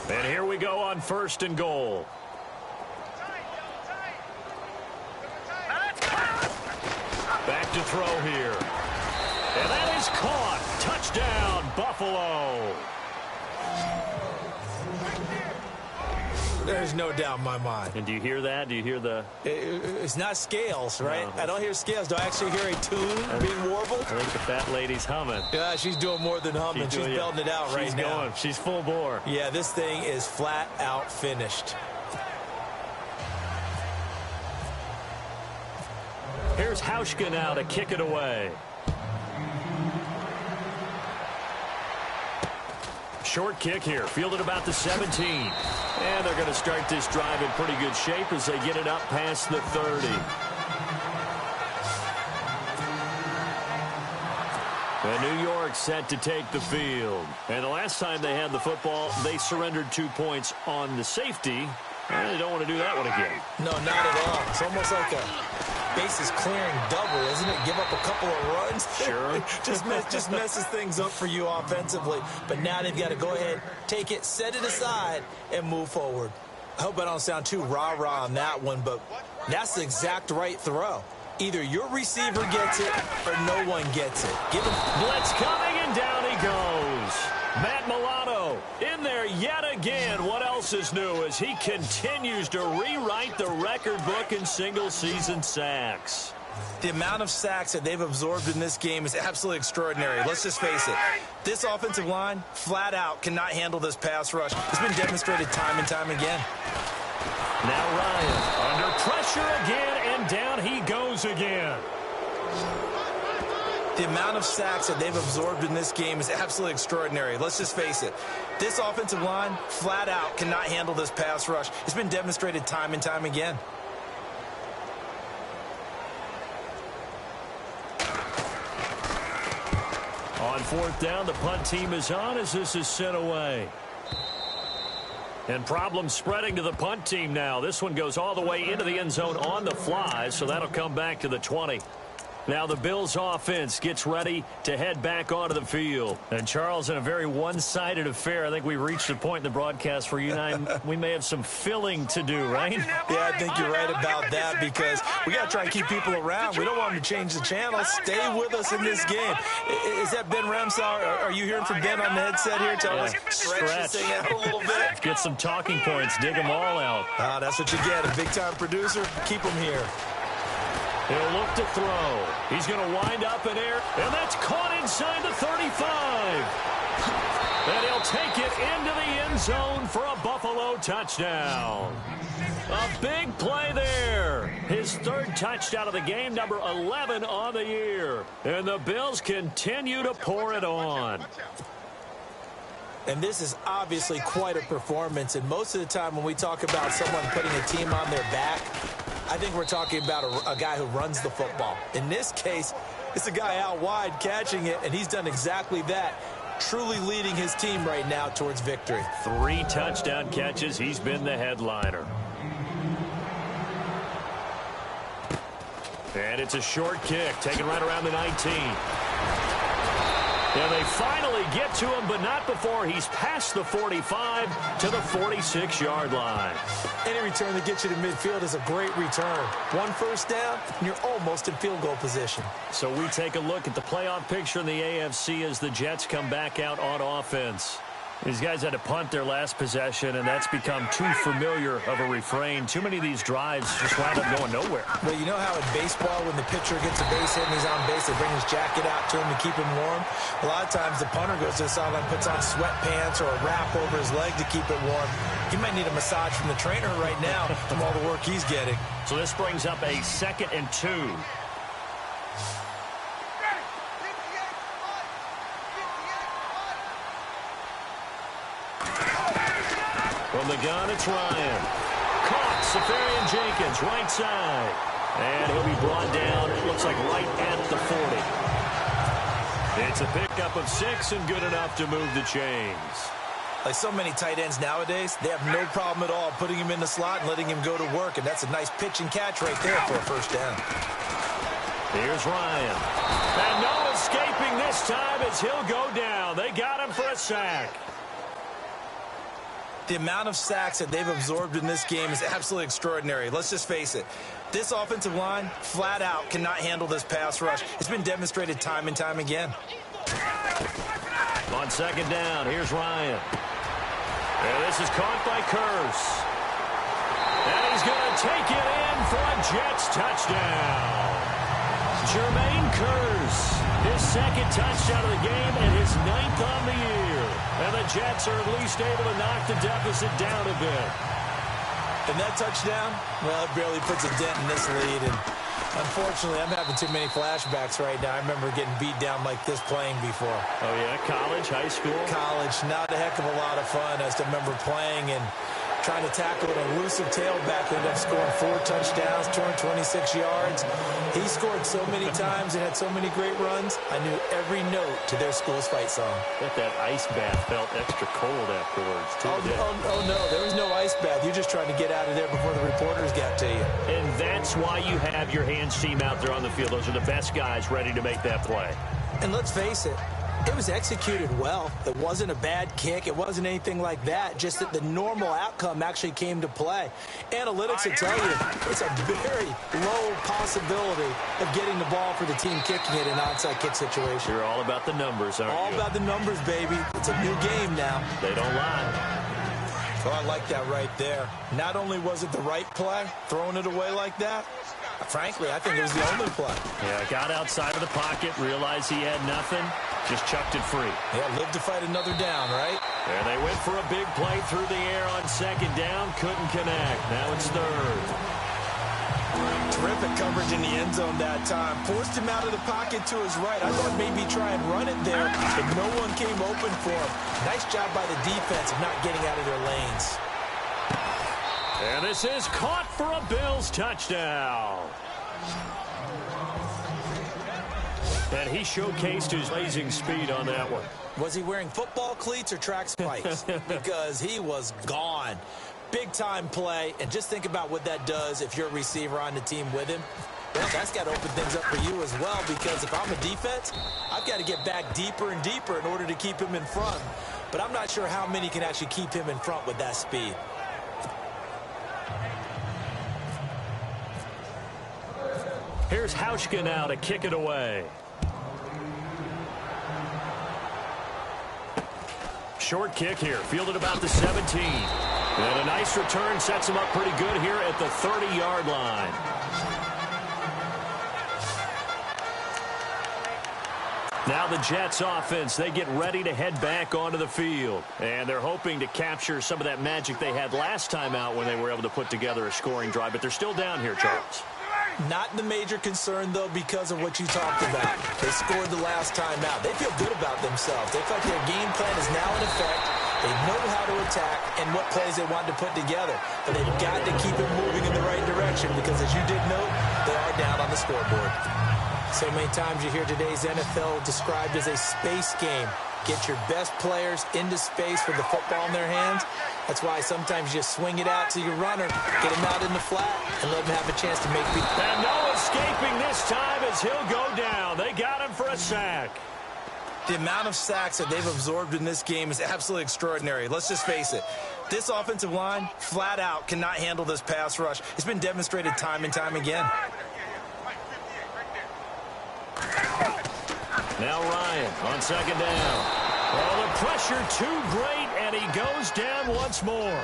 And here we go on 1st and goal. Back to throw here. And that is caught. Touchdown, Buffalo. There's no doubt in my mind. And do you hear that? Do you hear the... It's not scales, right? No. I don't hear scales. Do I actually hear a tune being warbled? I think the fat lady's humming. Yeah, she's doing more than humming. She's belting it out right now. She's going. She's full bore. Yeah, this thing is flat out finished. Here's Hauschka now to kick it away. Short kick here, fielded about the 17. And they're going to start this drive in pretty good shape as they get it up past the 30. And New York set to take the field. And the last time they had the football, they surrendered 2 points on the safety. And they don't want to do that one again. No, not at all. It's almost like a bases clearing double, isn't it? Give up a couple of runs. Sure. just messes things up for you offensively. But now they've got to go ahead, take it, set it aside, and move forward. I hope I don't sound too rah-rah on that one, but that's the exact right throw. Either your receiver gets it or no one gets it. Give him blitz coming, and down he goes. Matt Milano in there yet again. What else is new as he continues to rewrite the record book in single-season sacks? The amount of sacks that they've absorbed in this game is absolutely extraordinary. Let's just face it. This offensive line, flat out, cannot handle this pass rush. It's been demonstrated time and time again. Now Ryan under pressure again, and down he goes again. The amount of sacks that they've absorbed in this game is absolutely extraordinary. Let's just face it. This offensive line, flat out, cannot handle this pass rush. It's been demonstrated time and time again. On fourth down, the punt team is on as this is sent away. And problems spreading to the punt team now. This one goes all the way into the end zone on the fly, so that'll come back to the 20. Now the Bills offense gets ready to head back onto the field. And Charles, in a very one-sided affair, I think we reached a point in the broadcast where you and I, we may have some filling to do, right? Yeah, I think you're right about that because we got to try and keep people around. We don't want them to change the channel. Stay with us in this game. Is that Ben Ramsau? Are you hearing from Ben on the headset here? Tell us, stretch this thing out a little bit. Get some talking points. Dig them all out. That's what you get. A big-time producer. Keep them here. He'll look to throw. He's going to wind up in air, and that's caught inside the 35. And he'll take it into the end zone for a Buffalo touchdown. A big play there. His third touchdown of the game, number 11 on the year. And the Bills continue to pour it on. And this is obviously quite a performance. And most of the time when we talk about someone putting a team on their back, I think we're talking about a guy who runs the football. In this case, it's a guy out wide catching it, and he's done exactly that, truly leading his team right now towards victory. 3 touchdown catches. He's been the headliner. And it's a short kick, taken right around the 19. And they finally get to him, but not before he's past the 45 to the 46-yard line. Any return that gets you to midfield is a great return. 1 first down, and you're almost in field goal position. So we take a look at the playoff picture in the AFC as the Jets come back out on offense. These guys had to punt their last possession, and that's become too familiar of a refrain. Too many of these drives just wound up going nowhere. Well, you know how in baseball, when the pitcher gets a base hit and he's on base, they bring his jacket out to him to keep him warm? A lot of times the punter goes to the sideline, puts on sweatpants or a wrap over his leg to keep it warm. He might need a massage from the trainer right now from all the work he's getting. So this brings up a 2nd and 2. From the gun, it's Ryan. Caught, Safarian-Jenkins, right side. And he'll be brought down, it looks like right at the 40. It's a pickup of 6 and good enough to move the chains. Like so many tight ends nowadays, they have no problem at all putting him in the slot and letting him go to work. And that's a nice pitch and catch right there for a first down. Here's Ryan. And no escaping this time as he'll go down. They got him for a sack. The amount of sacks that they've absorbed in this game is absolutely extraordinary. Let's just face it. This offensive line, flat out, cannot handle this pass rush. It's been demonstrated time and time again. On 2nd down, here's Ryan. And this is caught by Kearse. And he's going to take it in for a Jets touchdown. Jermaine Kearse, his 2nd touchdown of the game and his 9th on the year. And the Jets are at least able to knock the deficit down a bit. And that touchdown, well, it barely puts a dent in this lead. And unfortunately, I'm having too many flashbacks right now. I remember getting beat down like this playing before. Oh, yeah? College, high school? College. Not a heck of a lot of fun. I just remember playing and trying to tackle an elusive tailback who ended up scoring 4 touchdowns, 226 yards. He scored so many times and had so many great runs, I knew every note to their school's fight song. Bet that ice bath felt extra cold afterwards, too. Oh, no, there was no ice bath. You're just trying to get out of there before the reporters got to you. And that's why you have your hands team out there on the field. Those are the best guys ready to make that play. And let's face it, It was executed well. It wasn't a bad kick. It wasn't anything like that. Just that the normal outcome actually came to play. Analytics will tell you it's a very low possibility of getting the ball for the team kicking it in an onside kick situation. You're all about the numbers, aren't you? All about the numbers, baby. It's a new game now. They don't lie. Oh, I like that right there. Not only was it the right play, throwing it away like that, frankly, I think it was the only play. Yeah, got outside of the pocket, realized he had nothing, just chucked it free. Yeah, live to fight another down, right? There they went for a big play through the air on second down, couldn't connect. Now it's third. Terrific coverage in the end zone that time. Forced him out of the pocket to his right. I thought maybe try and run it there, but no one came open for him. Nice job by the defense of not getting out of their lanes. And this is caught for a Bills touchdown. And he showcased his blazing speed on that one. Was he wearing football cleats or track spikes? Because he was gone. Big-time play, and just think about what that does if you're a receiver on the team with him. Well, that's got to open things up for you as well, because if I'm a defense, I've got to get back deeper and deeper in order to keep him in front. But I'm not sure how many can actually keep him in front with that speed. Here's Hauschka now to kick it away. Short kick here, fielded about the 17. And a nice return sets him up pretty good here at the 30-yard line. Now the Jets offense, they get ready to head back onto the field. And they're hoping to capture some of that magic they had last time out when they were able to put together a scoring drive. But they're still down here, Charles. Not the major concern, though, because of what you talked about. They scored the last time out. They feel good about themselves. They feel like their game plan is now in effect. They know how to attack and what plays they want to put together. But they've got to keep it moving in the right direction because, as you did note, they are down on the scoreboard. So many times you hear today's NFL described as a space game. Get your best players into space with the football in their hands. That's why sometimes you swing it out to your runner, get him out in the flat, and let him have a chance to make people. And no escaping this time as he'll go down. They got him for a sack. The amount of sacks that they've absorbed in this game is absolutely extraordinary. Let's just face it. This offensive line, flat out, cannot handle this pass rush. It's been demonstrated time and time again. Now Ryan on second down. Oh, the pressure too great, and he goes down once more.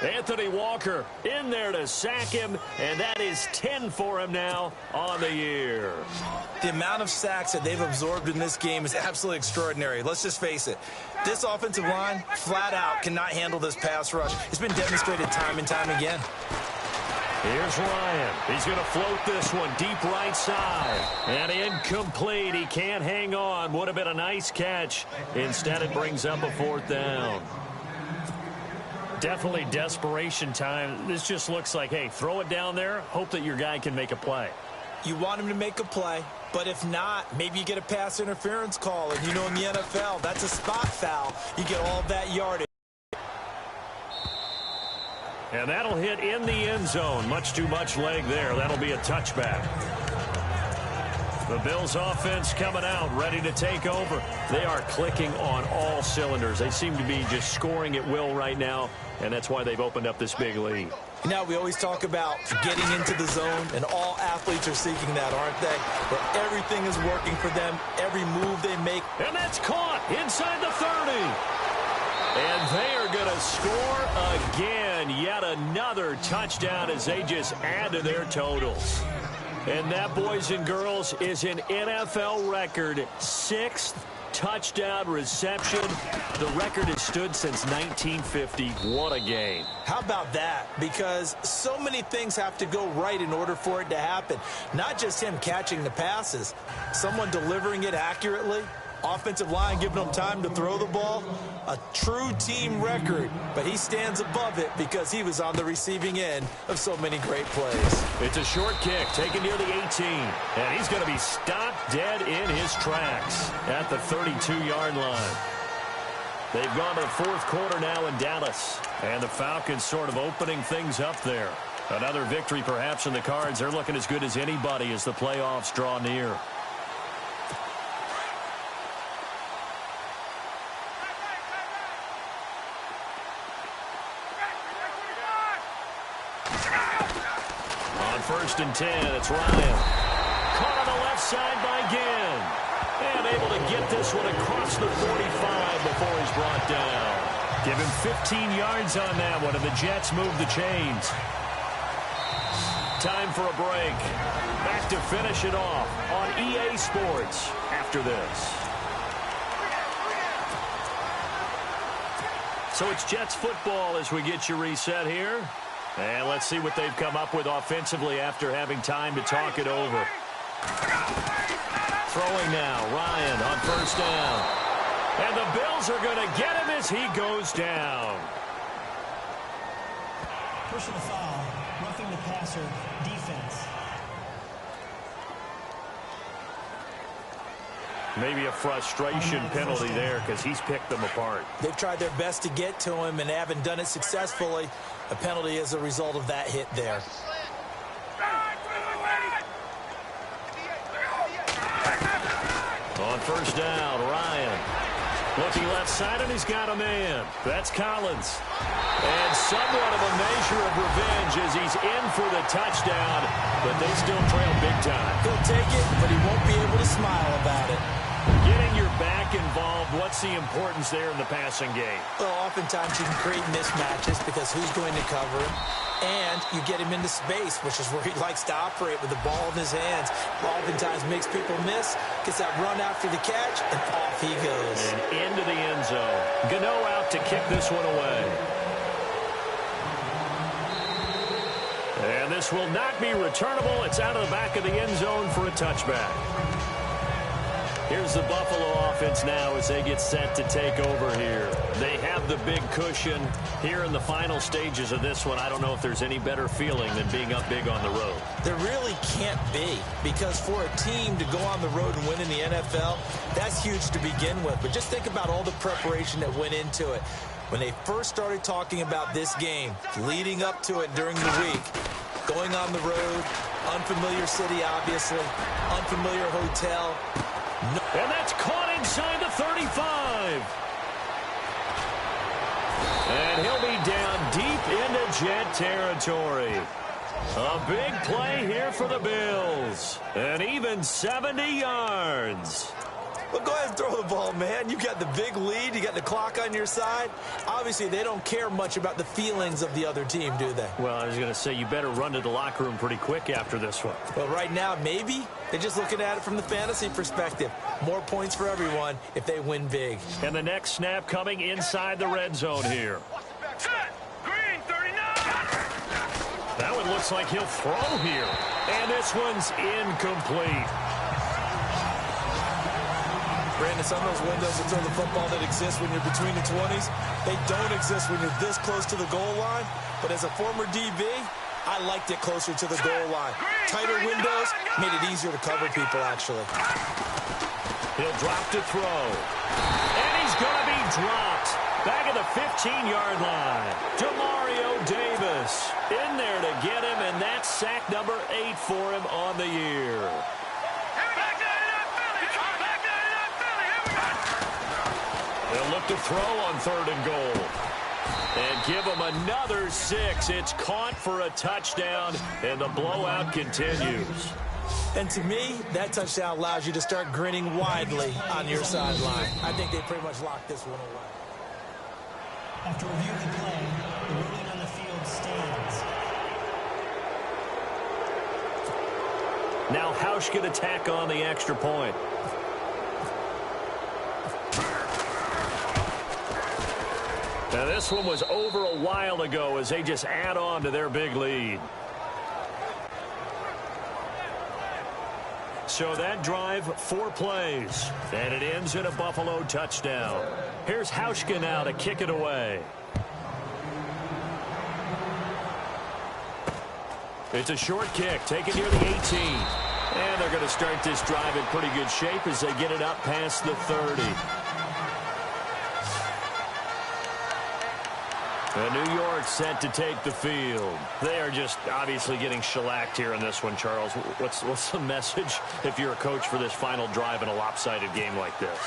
Anthony Walker in there to sack him, and that is 10 for him now on the year. The amount of sacks that they've absorbed in this game is absolutely extraordinary. Let's just face it. This offensive line, flat out, cannot handle this pass rush. It's been demonstrated time and time again. Here's Ryan. He's going to float this one deep right side. And incomplete. He can't hang on. Would have been a nice catch. Instead, it brings up a fourth down. Definitely desperation time. This just looks like, hey, throw it down there. Hope that your guy can make a play. You want him to make a play, but if not, maybe you get a pass interference call. And you know in the NFL, that's a spot foul. You get all that yardage. And that'll hit in the end zone. Much too much leg there. That'll be a touchback. The Bills offense coming out, ready to take over. They are clicking on all cylinders. They seem to be just scoring at will right now, and that's why they've opened up this big lead. You know, we always talk about getting into the zone, and all athletes are seeking that, aren't they? Where everything is working for them, every move they make. And that's caught inside the 30. And they are going to score again. Yet another touchdown as they just add to their totals. And that, boys and girls, is an NFL record 6th touchdown reception. The record has stood since 1950. What a game. How about that? Because so many things have to go right in order for it to happen. Not just him catching the passes, someone delivering it accurately, offensive line giving them time to throw the ball. A true team record, but he stands above it because he was on the receiving end of so many great plays. It's a short kick taken near the 18, and he's going to be stopped dead in his tracks at the 32-yard line. They've gone to the fourth quarter now in Dallas, and the Falcons sort of opening things up there. Another victory perhaps in the cards. They're looking as good as anybody as the playoffs draw near. On 1st and 10, it's Ryan. Caught on the left side by Ginn. And able to get this one across the 45 before he's brought down. Give him 15 yards on that one, and the Jets move the chains. Time for a break. Back to finish it off on EA Sports after this. So it's Jets football as we get you reset here. And let's see what they've come up with offensively after having time to talk it over. Throwing now, Ryan on 1st down. And the Bills are going to get him as he goes down. Personal foul, roughing the passer, defense. Maybe a frustration penalty there because he's picked them apart. They've tried their best to get to him and haven't done it successfully. A penalty as a result of that hit there. On 1st down, Ryan. Looking left side, and he's got a man. That's Collins. And somewhat of a measure of revenge as he's in for the touchdown, but they still trail big time. He'll take it, but he won't be able to smile about it. Getting your back involved, what's the importance there in the passing game? Well, oftentimes you can create mismatches because who's going to cover him? And you get him into space, which is where he likes to operate with the ball in his hands. Oftentimes makes people miss, gets that run after the catch, and off he goes. And into the end zone. Gano out to kick this one away. And this will not be returnable. It's out of the back of the end zone for a touchback. Here's the Buffalo offense now as they get set to take over here. They have the big cushion here in the final stages of this one. I don't know if there's any better feeling than being up big on the road. There really can't be, because for a team to go on the road and win in the NFL, that's huge to begin with. But just think about all the preparation that went into it. When they first started talking about this game, leading up to it during the week, going on the road, unfamiliar city, obviously, unfamiliar hotel. And that's caught inside the 35. And he'll be down deep into Jet territory. A big play here for the Bills. And even 70 yards. Well, go ahead and throw the ball, man. You got the big lead. You got the clock on your side. Obviously, they don't care much about the feelings of the other team, do they? Well, I was going to say, you better run to the locker room pretty quick after this one. Well, right now, maybe. They're just looking at it from the fantasy perspective. More points for everyone if they win big. And the next snap coming inside the red zone here. Green 39. That one looks like he'll throw here. And this one's incomplete. Brandon, some of those windows to throw the football that exist when you're between the 20s, they don't exist when you're this close to the goal line. But as a former DB, I liked it closer to the goal line. Tighter windows made it easier to cover people, actually. He'll drop to throw. And he's going to be dropped. Back at the 15-yard line. Demario Davis in there to get him, and that's sack number 8 for him on the year. They'll look to throw on 3rd and goal. And give them another 6. It's caught for a touchdown, and the blowout continues. And to me, that touchdown allows you to start grinning widely on your sideline. I think they pretty much locked this one away. After reviewing the play, the ruling on the field stands. Now Hausch can attack on the extra point. Now this one was over a while ago as they just add on to their big lead. So that drive, 4 plays, and it ends in a Buffalo touchdown. Here's Hauschka now to kick it away. It's a short kick, taken near the 18. And they're going to start this drive in pretty good shape as they get it up past the 30. And New York set to take the field. They are just obviously getting shellacked here in this one, Charles. What's the message if you're a coach for this final drive in a lopsided game like this?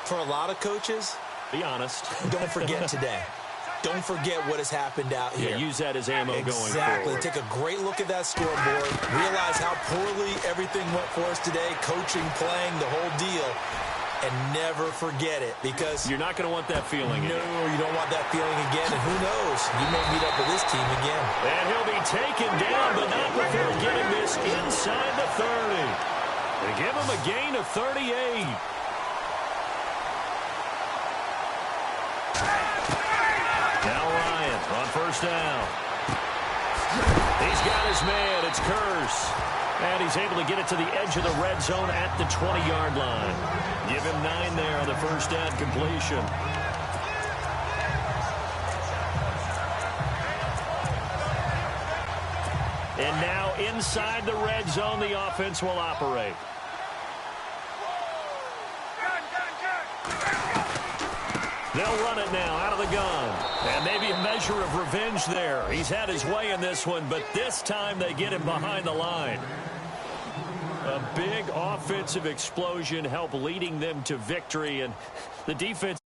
For a lot of coaches, be honest. don't forget today. don't forget what has happened out here. Yeah, use that as ammo going forward. Exactly. Take a great look at that scoreboard. Realize how poorly everything went for us today, coaching, playing, the whole deal. And never forget it, because you're not going to want that feeling again. No, you don't want that feeling again. And who knows? You may meet up with this team again. And he'll be taken down, but not before getting this inside the 30. They give him a gain of 38. Now Ryan on first down. He's got his man. It's Kearse. And he's able to get it to the edge of the red zone at the 20-yard line. Give him 9 there on the first down completion. And now inside the red zone, the offense will operate. They'll run it now out of the gun. And maybe a measure of revenge there. He's had his way in this one, but this time they get him behind the line. A big offensive explosion helped leading them to victory, and the defense